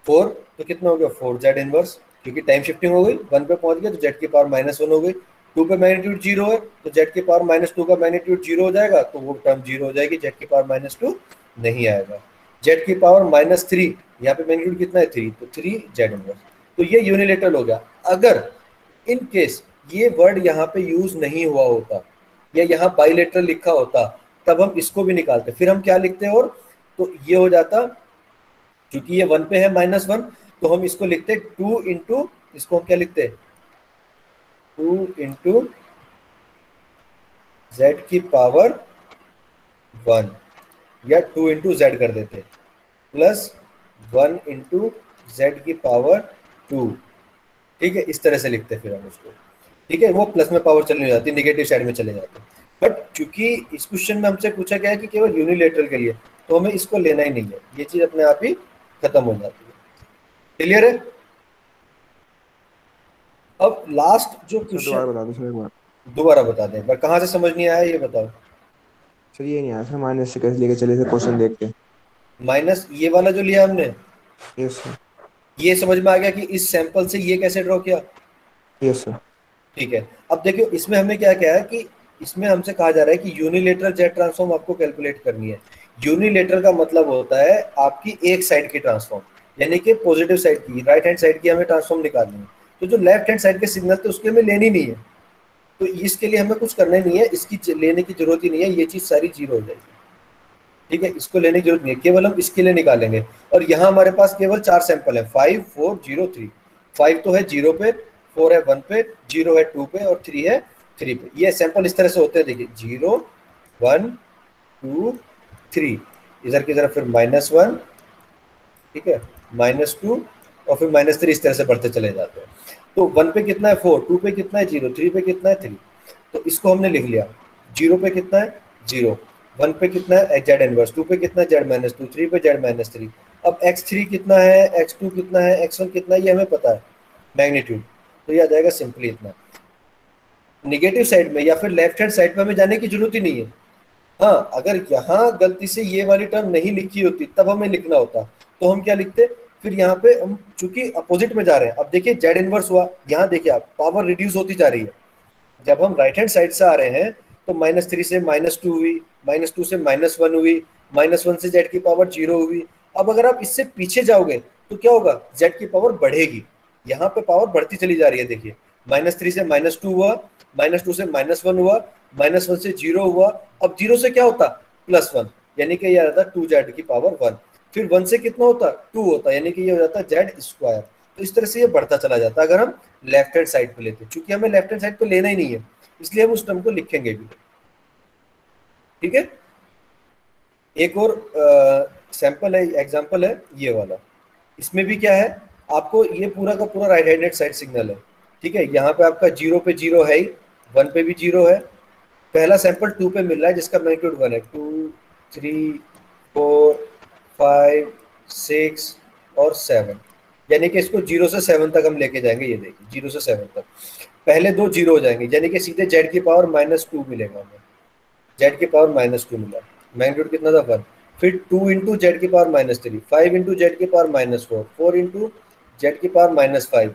4, तो कितना हो गया, 4 जेड इनवर्स, क्योंकि टाइम शिफ्टिंग हो गई, 1 पे पहुंच गया तो जेड की पावर -1 हो गई। 2 पे मैग्नीट्यूड 0 है, तो जेड की पावर -2 का मैग्नीट्यूड 0 हो जाएगा, तो वो टर्म 0 हो जाएगी, जेड की पावर -2 नहीं आएगा। जेड की पावर -3, यहाँ पे मैग्नीट्यूड कितना है, 3, तो 3 जेड इनवर्स। तो ये यूनिलेटरल हो गया। अगर इन केस ये वर्ड यहाँ पे यूज नहीं हुआ होता, या यहाँ बाइलेटरल लिखा होता, तब हम इसको भी निकालते। फिर हम क्या लिखते हैं, और तो ये हो जाता, क्योंकि ये 1 पे है -1, तो हम इसको लिखते 2 इंटू, इसको हम क्या लिखते, 2 इंटू जेड की पावर 1, या 2 इंटू जेड कर देते, प्लस 1 इंटू जेड की पावर 2, ठीक है, इस तरह से लिखते फिर हम उसको, ठीक है। वो प्लस में पावर चली जाती, निगेटिव साइड में चले जाते। बट चूंकि इस क्वेश्चन में हमसे पूछा गया है कि केवल यूनिलेटरल के लिए, तो हमें इसको लेना ही नहीं है, ये चीज अपने आप ही खत्म हो जाती है। क्लियर है। अब लास्ट जो सर दोबारा क्वेश्चन, बता दो सर एक बार। दोबारा बता दें, पर कहाँ से समझ नहीं आया ये बताओ। सर ये नहीं आया सर, माइनस से कैसे लेके चले थे क्वेश्चन देख के। माइनस ये वाला जो लिया हमने, यस सर। ये समझ में आ गया कि इस सैंपल से ये कैसे ड्रॉ किया, यस सर। ठीक है। अब देखियो इसमें हमने क्या किया है कि इसमें हमसे कहा जा रहा है कि यूनिलेटरल जेड ट्रांसफॉर्म आपको कैलकुलेट करनी है। यूनिलेटरल का मतलब होता है आपकी एक साइड की ट्रांसफॉर्म, यानी कि पॉजिटिव साइड की, राइट हैंड साइड की हमें ट्रांसफॉर्म निकालनी है। तो जो लेफ्ट हैंड साइड के सिग्नल थे उसके हमें लेनी नहीं है, तो इसके लिए हमें कुछ करना ही नहीं है, इसकी लेने की जरूरत ही नहीं है, ये चीज सारी जीरो हो जाएगी, ठीक है। इसको लेने की जरूरत नहीं है, केवल हम इसके लिए निकालेंगे। और यहाँ हमारे पास केवल 4 सैंपल है, 5, 4, 0, 3। 5 तो है 0 पे, 4 है 1 पे, 0 है 2 पे, और 3 है 3 पे। ये सैंपल इस तरह से होते हैं, देखिए 0, 1, 2, 3, इधर की तरफ फिर -1, ठीक है, -2, और फिर -3, इस तरह से बढ़ते चले जाते हैं। तो 1 पे कितना है 4, 2 पे कितना है 0, 3 पे कितना है 3, तो इसको हमने लिख लिया। 0 पे कितना है 0, 1 पे कितना है जेड इनवर्स, 2 पे कितना है जेड -2, 3 पे जेड -3। अब x3 कितना है, x2 कितना है, x1 कितना है, ये हमें पता है मैग्नीट्यूड, तो ये आ जाएगा सिंपली इतना। निगेटिव साइड में या फिर लेफ्ट हैंड साइड पे हमें जाने की जरूरत ही नहीं है। हाँ, अगर यहाँ गलती से ये वाली टर्म नहीं लिखी होती तब हमें लिखना होता, तो हम क्या लिखते, फिर यहाँ पे हम चूंकि अपोजिट में जा रहे हैं, अब देखिए जेड इनवर्स हुआ, यहाँ देखिए आप पावर रिड्यूस होती जा रही है। जब हम राइट हैंड साइड से आ रहे हैं तो -3 से -2 हुई, -2 से -1 हुई, -1 से z की पावर 0 हुई। अब अगर आप इससे पीछे जाओगे तो क्या होगा, z की पावर बढ़ेगी, यहाँ पे पावर बढ़ती चली जा रही है। देखिए -3 से -2 हुआ, -2 से -1 हुआ, -1 से 0 हुआ, अब 0 से क्या होता, +1, यानी कि ये आता 2z की पावर 1। फिर 1 से कितना होता, 2 होता, यानी कि ये हो जाता z²। तो इस तरह से ये बढ़ता चला जाता है अगर हम लेफ्ट हैंड साइड पे लेते हैं। चूंकि हमें लेफ्ट हैंड साइड पे लेना ही नहीं है, इसलिए हम उस टर्म को लिखेंगे भी। ठीक है, एक और सैंपल है, एग्जांपल है ये वाला। इसमें भी क्या है, आपको ये पूरा का पूरा राइट हैंडेड साइड सिग्नल है। ठीक है, यहाँ पे आपका 0 पे 0 है ही, 1 पे भी 0 है। पहला सैंपल 2 पे मिल रहा है जिसका मैग्नीट्यूड 1 है, 2, 3, 4, 5, 6 और 7, यानी कि इसको 0 से 7 तक हम लेके जाएंगे। ये देखिए 0 से 7 तक पहले दो 0 हो जाएंगे, यानी कि सीधे z की पावर -2 मिलेगा हमें। z की पावर -2 मिला, मैग्नीट्यूड कितना था 1। फिर 2 इंटू जेड की पावर -3, 5 इंटू जेड की पावर -4, 4 इंटू जेड की पावर -5।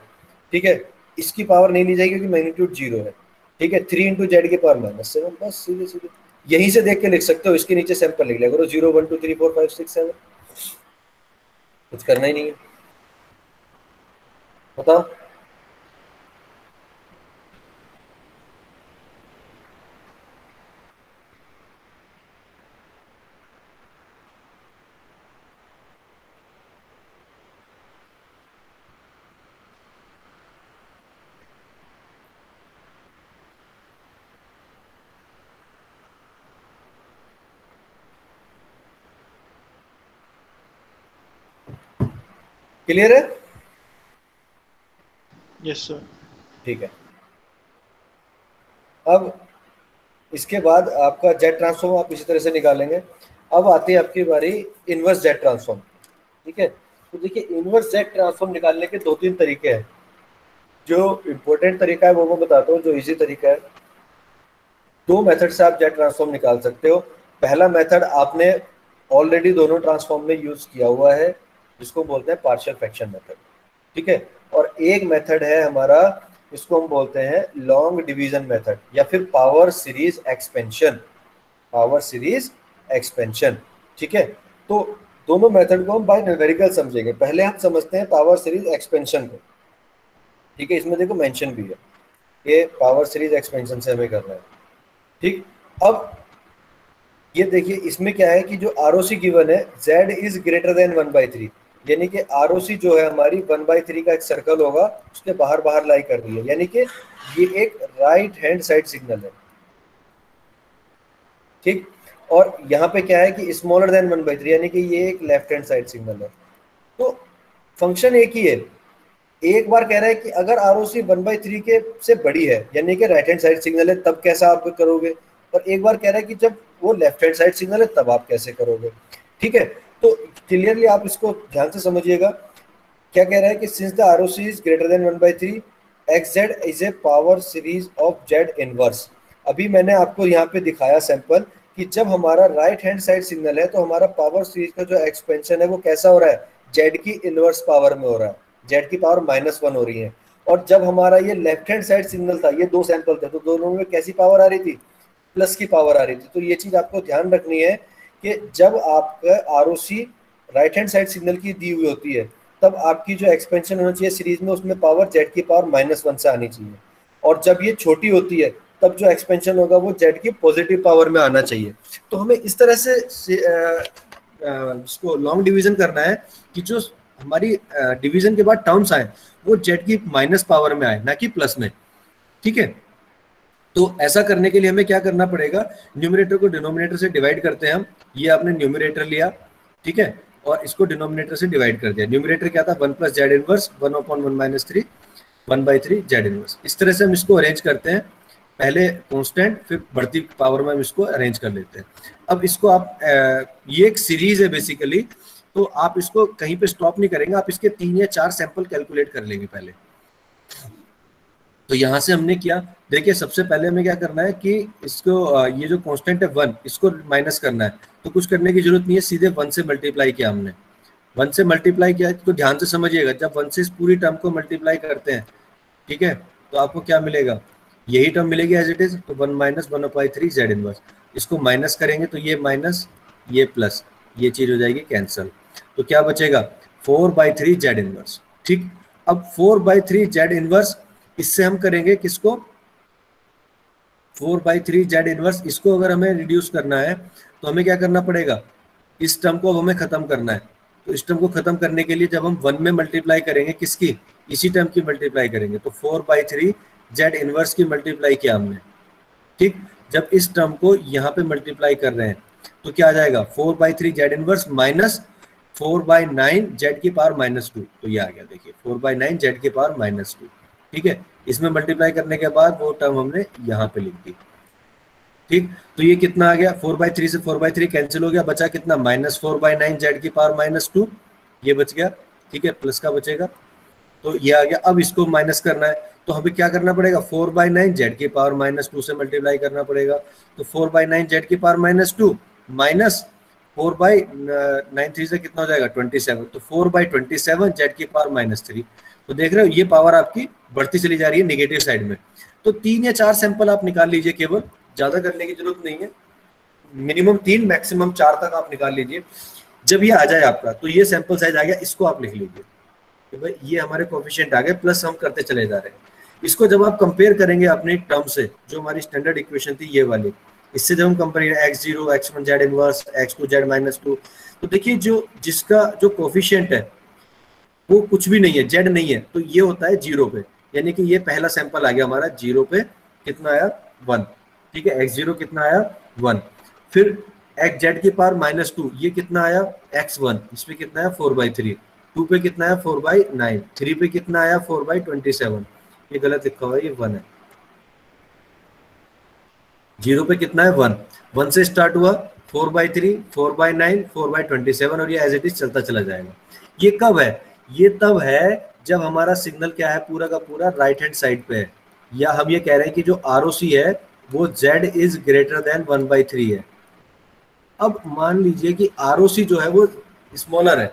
ठीक है, इसकी पावर नहीं ली जाएगी क्योंकि मैग्नीट्यूड 0 है। ठीक है, 3 इंटू जेड की पावर -7। बस सीधे सीधे यहीं से देख के लिख सकते हो, इसके नीचे सैंपल लिख लिया करो, 0, 1, 2, 3, 4, 5, 6, 7। कुछ करना ही नहीं है। बताओ। क्लियर है? Yes sir. ठीक है, अब इसके बाद आपका जेट ट्रांसफॉर्म आप इसी तरह से निकालेंगे। अब आती है आपकी बारी इनवर्स जेट ट्रांसफॉर्म। ठीक है, तो देखिए इनवर्स जेट ट्रांसफॉर्म निकालने के 2-3 तरीके हैं। जो इम्पोर्टेंट तरीका है वो मैं बताता हूँ, जो इजी तरीका है। दो मेथड से आप जेट ट्रांसफॉर्म निकाल सकते हो। पहला मेथड आपने ऑलरेडी दोनों ट्रांसफॉर्म में यूज किया हुआ है, जिसको बोलते हैं पार्शियल फ्रैक्शन मेथड। ठीक है, और एक मेथड है हमारा, इसको हम बोलते हैं लॉन्ग डिवीजन मेथड या फिर power series expansion. Power series expansion. ठीक है, तो दोनों मेथड को हम बाय न्यूमेरिकल समझेंगे। पहले हम समझते हैं पावर सीरीज एक्सपेंशन को। ठीक है, इसमें देखो मेंशन भी है, ये पावर सीरीज एक्सपेंशन से हमें करना है। ठीक, अब ये देखिए इसमें क्या है कि जो ROC गिवन है, z इज ग्रेटर देन 1/3, यानी कि ROC जो है हमारी 1/3 का एक सर्कल होगा, उसके बाहर बाहर लाई कर रही है, यानी कि ये एक राइट हैंड साइड सिग्नल है। ठीक, और यहाँ पे क्या है कि स्मॉलर देन 1/3, यानी कि ये एक लेफ्ट हैंड साइड सिग्नल है। तो फंक्शन एक ही है। एक बार कह रहा है कि अगर ROC 1/3 के से बड़ी है, यानी कि राइट हैंड साइड सिग्नल है, तब कैसा आप करोगे। और एक बार कह रहा है कि जब वो लेफ्ट हैंड साइड सिग्नल है तब आप कैसे करोगे। ठीक है, तो क्लियरली आप इसको ध्यान से समझिएगा। क्या कह रहा है कि since the ROC is greater than 1/3, xz is a power series of z inverse. अभी मैंने आपको यहाँ पे दिखाया सैंपल कि जब हमारा राइट हैंड साइड सिग्नल है तो हमारा पावर सीरीज का जो एक्सपेंशन है वो कैसा हो रहा है, z की इनवर्स पावर में हो रहा है, z की पावर -1 हो रही है। और जब हमारा ये लेफ्ट हैंड साइड सिग्नल था, ये दो सैंपल थे, तो दोनों में कैसी पावर आ रही थी, प्लस की पावर आ रही थी। तो ये चीज आपको ध्यान रखनी है कि जब आपका ROC right hand side signal की दी हुई होती है, तब आपकी जो एक्सपेंशन होना चाहिए सीरीज में, उसमें पावर z की पावर -1 से आनी चाहिए। और जब ये छोटी होती है तब जो एक्सपेंशन होगा वो z की पॉजिटिव पावर में आना चाहिए। तो हमें इस तरह से इसको लॉन्ग डिवीजन करना है कि जो हमारी डिवीजन के बाद टर्म्स आए वो z की माइनस पावर में आए, ना कि प्लस में। ठीक है, तो ऐसा करने के लिए हमें क्या करना पड़ेगा, न्यूमरेटर को डिनोमिनेटर से डिवाइड करते हैं हम। ये आपने न्यूमरेटर लिया, ठीक है, और इसको डिनोमिनेटर से डिवाइड कर दिया। न्यूमरेटर क्या था, 1 + z इनवर्स, 1/1 - 3, 1/3 z इनवर्स। इस तरह से हम इसको अरेंज करते हैं, पहले कांस्टेंट फिर बढ़ती पावर में हम इसको अरेंज कर लेते हैं। अब इसको आप ये एक सीरीज है बेसिकली, तो आप इसको कहीं पे स्टॉप नहीं करेंगे, आप इसके 3 या 4 सैंपल कैलकुलेट कर लेंगे पहले। तो यहाँ से हमने किया, देखिए सबसे पहले हमें क्या करना है कि इसको ये जो कांस्टेंट है 1, इसको माइनस करना है। तो कुछ करने की जरूरत नहीं है, सीधे 1 से मल्टीप्लाई किया हमने। 1 से मल्टीप्लाई किया तो ध्यान से समझिएगा, जब 1 से इस पूरी टर्म को मल्टीप्लाई करते हैं, ठीक है, तो आपको क्या मिलेगा, यही टर्म मिलेगी एज इट इज, तो 1 माइनस 1/3 जेड इनवर्स, इसको माइनस करेंगे तो ये माइनस ये प्लस, ये चीज हो जाएगी कैंसल, तो क्या बचेगा 4/3 जेड इनवर्स। ठीक, अब 4/3 जेड इनवर्स, इससे हम करेंगे किसको, 4/3 जेड इनवर्स, इसको अगर हमें रिड्यूस करना है तो हमें क्या करना पड़ेगा, इस टर्म को अब हमें खत्म करना है। तो इस टर्म को खत्म करने के लिए जब हम 1 में मल्टीप्लाई करेंगे किसकी, इसी टर्म की मल्टीप्लाई करेंगे, तो 4/3 जेड इनवर्स की मल्टीप्लाई किया हमने। ठीक, जब इस टर्म को यहाँ पे मल्टीप्लाई कर रहे हैं तो क्या आ जाएगा 4/3 जेड इनवर्स माइनस 4/9 जेड की पावर -2, तो ये आ गया देखिए 4/9 जेड की पावर -2। ठीक है, इसमें मल्टीप्लाई करने के बाद वो टर्म हमने यहाँ पे लिख दी। ठीक, तो ये कितना आ गया, 4/3 से 4/3 कैंसिल हो गया, बचा कितना -4/9 जेड की पावर -2, ये बच गया। ठीक है, प्लस का बचेगा, तो ये आ गया। अब इसको माइनस करना है तो हमें क्या करना पड़ेगा, 4/9 जेड की पावर -2 से मल्टीप्लाई करना पड़ेगा, तो 4/9 जेड की पावर -2 माइनस 4/9 से कितना हो जाएगा 27, तो 4/27 जेड की पावर -3। तो देख रहे हो ये पावर आपकी बढ़ती चली जा रही है नेगेटिव साइड में। तो 3 या 4 सैंपल आप निकाल लीजिए, केवल ज्यादा करने की जरूरत नहीं है, मिनिमम 3 मैक्सिमम 4 तक आप निकाल लीजिए। जब ये आ जाए आपका तो ये सैंपल साइज आ गया, इसको आप लिख लीजिए कि भाई ये हमारे कोफिशिएंट आ गए, प्लस हम करते चले जा रहे हैं। इसको जब आप कंपेयर करेंगे अपनी टर्म से, जो हमारी स्टैंडर्ड इक्वेशन थी ये वाली, इससे जब हम compare x0 x1 Z inverse x2 Z -2, तो देखिए जो जिसका जो कोफिशिएंट है वो कुछ भी नहीं है, जेड नहीं है, तो ये होता है 0 पे, यानी कि ये पहला सैंपल आ गया हमारा 0 पे, कितना आया 1। ठीक है, x0 कितना आया 1, फिर x जेड की पावर -2 ये कितना आया x1, इसमें कितना आया 4/3, 2 पे कितना आया 4/9, 3 पे कितना आया 4/27, ये गलत लिखा हुआ है, ये 1 है। 0 पे कितना है 1, 1 से स्टार्ट हुआ 4/3 4/9 4/27 और ये एज इट इज चलता चला जाएगा। ये कब है, ये तब है जब हमारा सिग्नल क्या है पूरा का पूरा राइट हैंड साइड पे है, या हम ये कह रहे हैं कि जो ROC है वो Z इज ग्रेटर देन 1/3 है। अब मान लीजिए कि ROC जो है वो स्मॉलर है,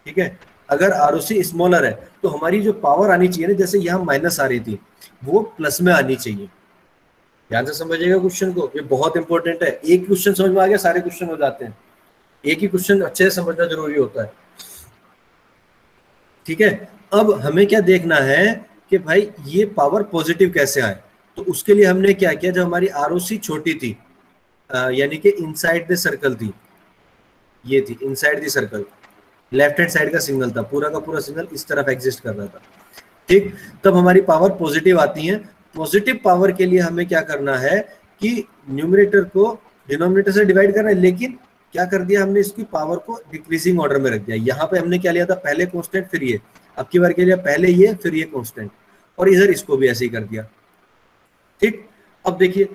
ठीक है, अगर ROC स्मॉलर है तो हमारी जो पावर आनी चाहिए ना, जैसे यहाँ माइनस आ रही थी वो प्लस में आनी चाहिए। ध्यान से समझिएगा क्वेश्चन को, ये बहुत इंपॉर्टेंट है। एक क्वेश्चन समझ में आ गया सारे क्वेश्चन हो जाते हैं, एक ही क्वेश्चन अच्छे से समझना जरूरी होता है। ठीक है, अब हमें क्या देखना है कि भाई ये पावर पॉजिटिव कैसे आए, तो उसके लिए हमने क्या किया, जब हमारी ROC छोटी थी यानी कि इनसाइड द सर्कल थी, ये थी inside the circle, left hand side का सिग्नल था, पूरा का पूरा सिग्नल इस तरफ एग्जिस्ट कर रहा था। ठीक, तब हमारी पावर पॉजिटिव आती है। पॉजिटिव पावर के लिए हमें क्या करना है कि न्यूमरेटर को डिनोमिनेटर से डिवाइड करना है, लेकिन क्या कर दिया हमने, इसकी पावर को डिक्रीजिंग ऑर्डर में रख दिया। यहाँ पे हमने क्या लिया था, पहले कांस्टेंट फिर ये, अब की बार के लिए पहले ये फिर ये कांस्टेंट, और इधर इसको भी ऐसे ही कर दिया। ठीक, अब देखिए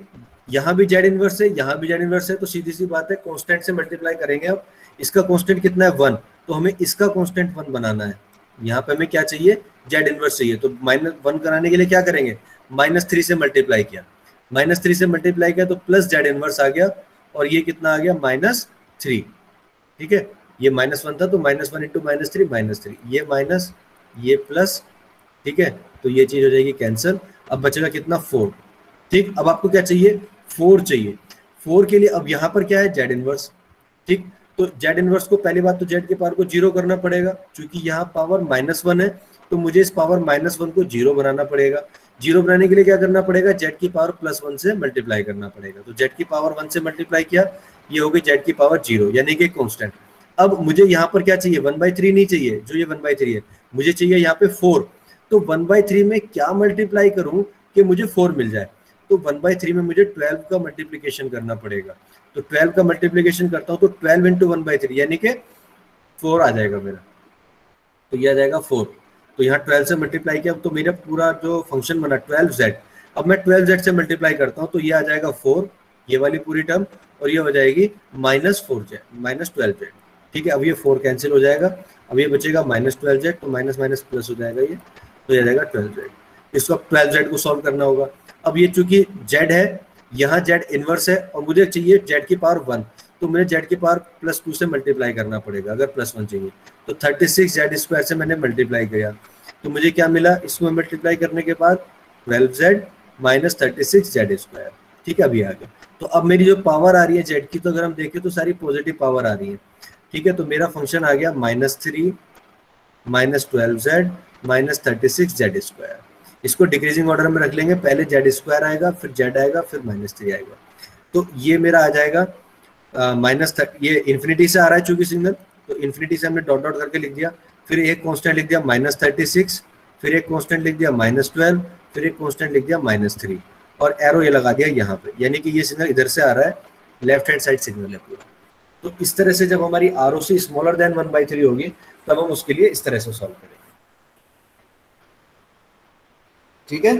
यहाँ भी जेड इनवर्स है, यहाँ भी जेड इनवर्स है, तो सीधी सी बात है कांस्टेंट से मल्टीप्लाई करेंगे। अब इसका कांस्टेंट कितना है 1, तो हमें इसका कांस्टेंट 1 बनाना है। यहाँ पे हमें क्या चाहिए, जेड इनवर्स चाहिए, तो -1 कराने के लिए क्या करेंगे, -3 से मल्टीप्लाई किया, -3 से मल्टीप्लाई किया तो प्लस जेड इनवर्स आ गया, और ये कितना आ गया -3। ठीक है, ये -1 था तो -1 × -3 ये माइनस ये प्लस। ठीक है, तो ये चीज हो जाएगी कैंसिल। अब बचेगा कितना 4। ठीक, अब आपको क्या चाहिए 4 चाहिए। 4 के लिए अब यहाँ पर क्या है जेड इनवर्स। ठीक, तो जेड इनवर्स को पहली बात तो जेड के पावर को 0 करना पड़ेगा, क्योंकि यहाँ पावर -1 है तो मुझे इस पावर -1 को 0 बनाना पड़ेगा। 0 बनाने के लिए क्या करना पड़ेगा, जेड की पावर +1 से मल्टीप्लाई करना पड़ेगा। तो जेड की पावर 1 से मल्टीप्लाई किया, ये हो गई जेड की पावर 0 यानी कि कांस्टेंट। अब मुझे यहाँ पर क्या चाहिए 1/3 नहीं चाहिए, जो ये 1/3 है मुझे चाहिए यहाँ पे 4। तो 1/3 में क्या मल्टीप्लाई करूं कि मुझे 4 मिल जाए, तो 1/3 में मुझे 12 का मल्टीप्लिकेशन करना पड़ेगा। तो 12 का मल्टीप्लिकेशन करता हूं तो 12 × 1/3 यानी कि 4 आ जाएगा मेरा, तो ये आ जाएगा 4। तो यहाँ 12 से मल्टीप्लाई किया तो मेरा पूरा जो फंक्शन बना 12z। अब मैं 12z से मल्टीप्लाई करता हूँ तो ये आ जाएगा 4, ये वाली पूरी टर्म, और ये हो जाएगी -4z -12z। ठीक है, अब ये 4 कैंसिल हो जाएगा, अब ये बचेगा -12z, तो माइनस माइनस प्लस हो जाएगा ये, तो ये आ जाएगा 12z। इसको अब 12z को सॉल्व करना होगा। अब ये चूंकि z है, यहाँ z इनवर्स है और मुझे चाहिए z की पावर 1, तो मुझे z की पावर +2 से मल्टीप्लाई करना पड़ेगा अगर +1 चाहिए। तो 36z² से मैंने मल्टीप्लाई किया तो मुझे क्या मिला, इसमें मल्टीप्लाई करने के बाद 12z -36z²। ठीक है, अभी आ गया। तो अब मेरी जो पावर आ रही है z की, तो अगर हम देखें तो सारी पॉजिटिव पावर आ रही है। ठीक है, तो मेरा फंक्शन आ गया -3 -12z -36z²। इसको डिक्रीजिंग ऑर्डर में रख लेंगे, पहले z² आएगा, फिर z आएगा, फिर -3 आएगा। तो ये मेरा आ जाएगा ये इन्फिनिटी से आ रहा है चूंकि सिग्नल, तो इन्फिनिटी से हमने डॉट डॉट करके लिख दिया, फिर एक कांस्टेंट लिख दिया -36, फिर एक कांस्टेंट लिख दिया -12, फिर एक कांस्टेंट लिख दिया -3, और एरो ये लगा दिया यहाँ पे, यानी कि ये सिग्नल इधर से आ रहा है, लेफ्ट हैंड साइड सिग्नल है पूरा। तो इस तरह से जब हमारी ROC स्मॉलर देन 1/3 होगी, तब हम उसके लिए इस तरह से सॉल्व करेंगे। ठीक है,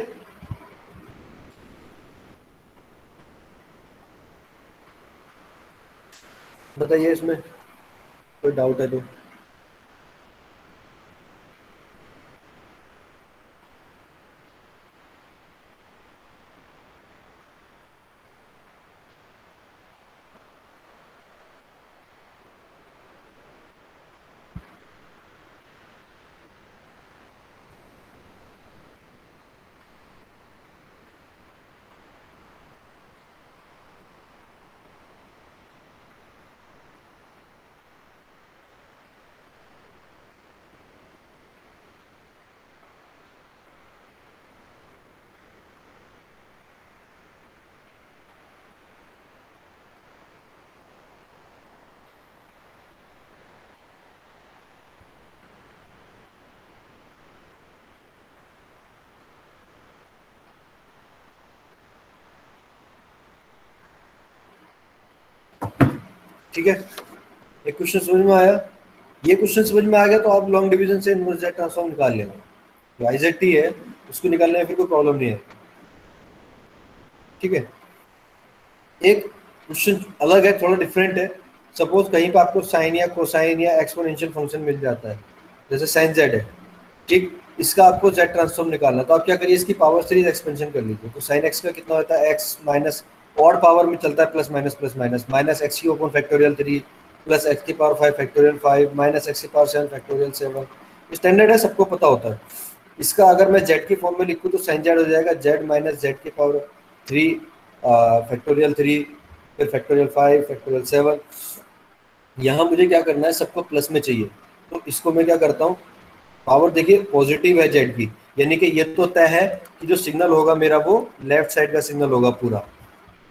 बताइए इसमें कोई डाउट है तो। ठीक है, ये क्वेश्चन समझ में आया? ये क्वेश्चन समझ में आ गया तो आप लॉन्ग डिवीजन से इनवर्स जेड ट्रांसफॉर्म निकाल लेंगे। जो IZT है उसको निकालने में फिर कोई प्रॉब्लम नहीं है। ठीक है, एक क्वेश्चन अलग है, थोड़ा डिफरेंट है। सपोज कहीं पर आपको साइन या कोसाइन या एक्सपोनेंशियल फंक्शन मिल जाता है, जैसे साइन जेड है, ठीक, इसका आपको जेड ट्रांसफॉर्म निकालना, तो आप क्या करिए, इसकी पावर सीरीज एक्सपेंशन कर लीजिए। तो साइन एक्स का कितना होता है, एक्स माइनस ऑड पावर में चलता है, प्लस माइनस माइनस एक्स की ओपन फैक्टोरियल 3 प्लस एक्स की पावर 5 फैक्टोरियल 5 माइनस एक्स की पावर 7 फैक्टोरियल 7। स्टैंडर्ड है, सबको पता होता है। इसका अगर मैं जेड की फॉर्म में लिखूँ तो साइन जेड हो जाएगा जेड माइनस जेड की पावर 3 फैक्टोरियल 3 फिर फैक्टोरियल 5 फैक्टोरियल 7। यहाँ मुझे क्या करना है, सबको प्लस में चाहिए, तो इसको मैं क्या करता हूँ, पावर देखिए पॉजिटिव है जेड की, यानी कि ये तो तय है कि जो सिग्नल होगा मेरा वो लेफ्ट साइड का सिग्नल होगा पूरा।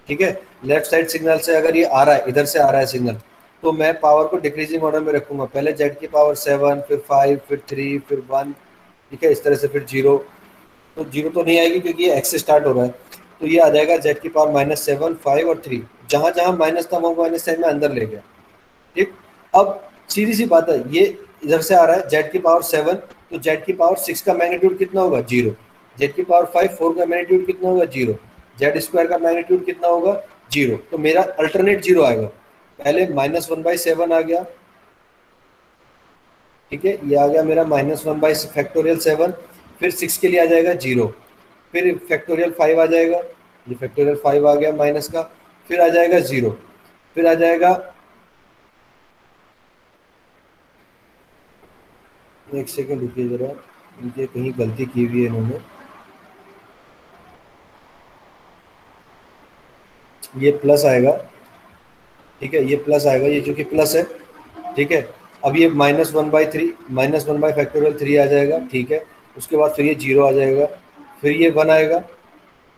ठीक है, लेफ्ट साइड सिग्नल से अगर ये आ रहा है, इधर से आ रहा है सिग्नल, तो मैं पावर को डिक्रीजिंग ऑर्डर में रखूंगा, पहले जेड की पावर 7 फिर 5 फिर 3 फिर 1। ठीक है, इस तरह से फिर 0, तो 0 तो नहीं आएगी क्योंकि ये एक्स से स्टार्ट हो रहा है, तो ये आ जाएगा जेड की पावर -7 5 और 3। जहां जहां माइनस था वो माइनस साइन में अंदर ले गया। ठीक, अब सीधी सी बात है, ये इधर से आ रहा है जेड की पावर 7, तो जेड की पावर 6 का मैग्नीट्यूड कितना होगा, 0। जेड की पावर 5 4 का मैग्नीट्यूड कितना होगा, 0। जेड स्क्वायर का मैग्नीट्यूड कितना होगा, 0। तो मेरा अल्टरनेट 0 आएगा, पहले -1/7 आ गया। ठीक है, ये आ गया मेरा -1/7, फिर 6 के लिए आ जाएगा 0, फिर फैक्टोरियल 5 आ जाएगा, ये फैक्टोरियल 5 आ गया माइनस का, फिर आ जाएगा 0, फिर आ जाएगा, एक सेकंड रुकिए जरा, इनके कहीं गलती की हुई है इन्होंने, ये प्लस आएगा। ठीक है, ये प्लस आएगा, ये जो कि प्लस है। ठीक है, अब ये -1/3 -1/3 आ जाएगा। ठीक है, उसके बाद फिर ये 0 आ जाएगा, फिर ये 1 आएगा।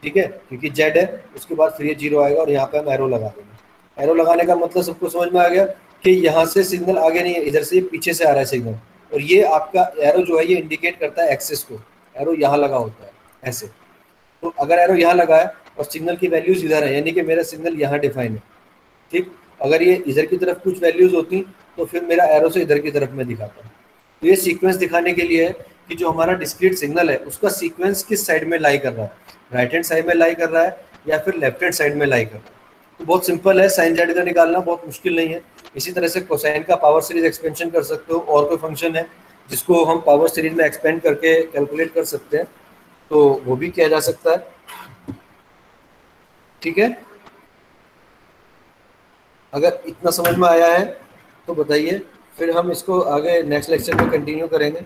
ठीक है, क्योंकि जेड है, उसके बाद फिर ये 0 आएगा, और यहाँ पे हम एरो लगा देंगे। एरो लगाने का मतलब सबको समझ में आ गया कि यहाँ से सिग्नल आगे नहीं है, इधर से पीछे से आ रहा है सिग्नल, और ये आपका एरो जो है ये इंडिकेट करता है एक्सिस को। एरो यहाँ लगा होता है ऐसे, तो अगर एरो यहाँ लगा है और सिग्नल की वैल्यूज इधर है, यानी कि मेरा सिग्नल यहाँ डिफाइन है। ठीक, अगर ये इधर की तरफ कुछ वैल्यूज होती तो फिर मेरा एरो से इधर की तरफ में दिखाता। तो ये सीक्वेंस दिखाने के लिए है कि जो हमारा डिस्क्रीट सिग्नल है उसका सीक्वेंस किस साइड में लाई कर रहा है, राइट हैंड साइड में लाई कर रहा है या फिर लेफ्ट हैंड साइड में लाई कर रहा है। तो बहुत सिंपल है, साइन जेड का निकालना बहुत मुश्किल नहीं है। इसी तरह से कोसाइन का पावर सीरीज एक्सपेंशन कर सकते हो, और कोई फंक्शन है जिसको हम पावर सीरीज में एक्सपेंड करके कैलकुलेट कर सकते हैं, तो वो भी किया जा सकता है। ठीक है, अगर इतना समझ में आया है तो बताइए, फिर हम इसको आगे नेक्स्ट लेक्चर में कंटिन्यू करेंगे।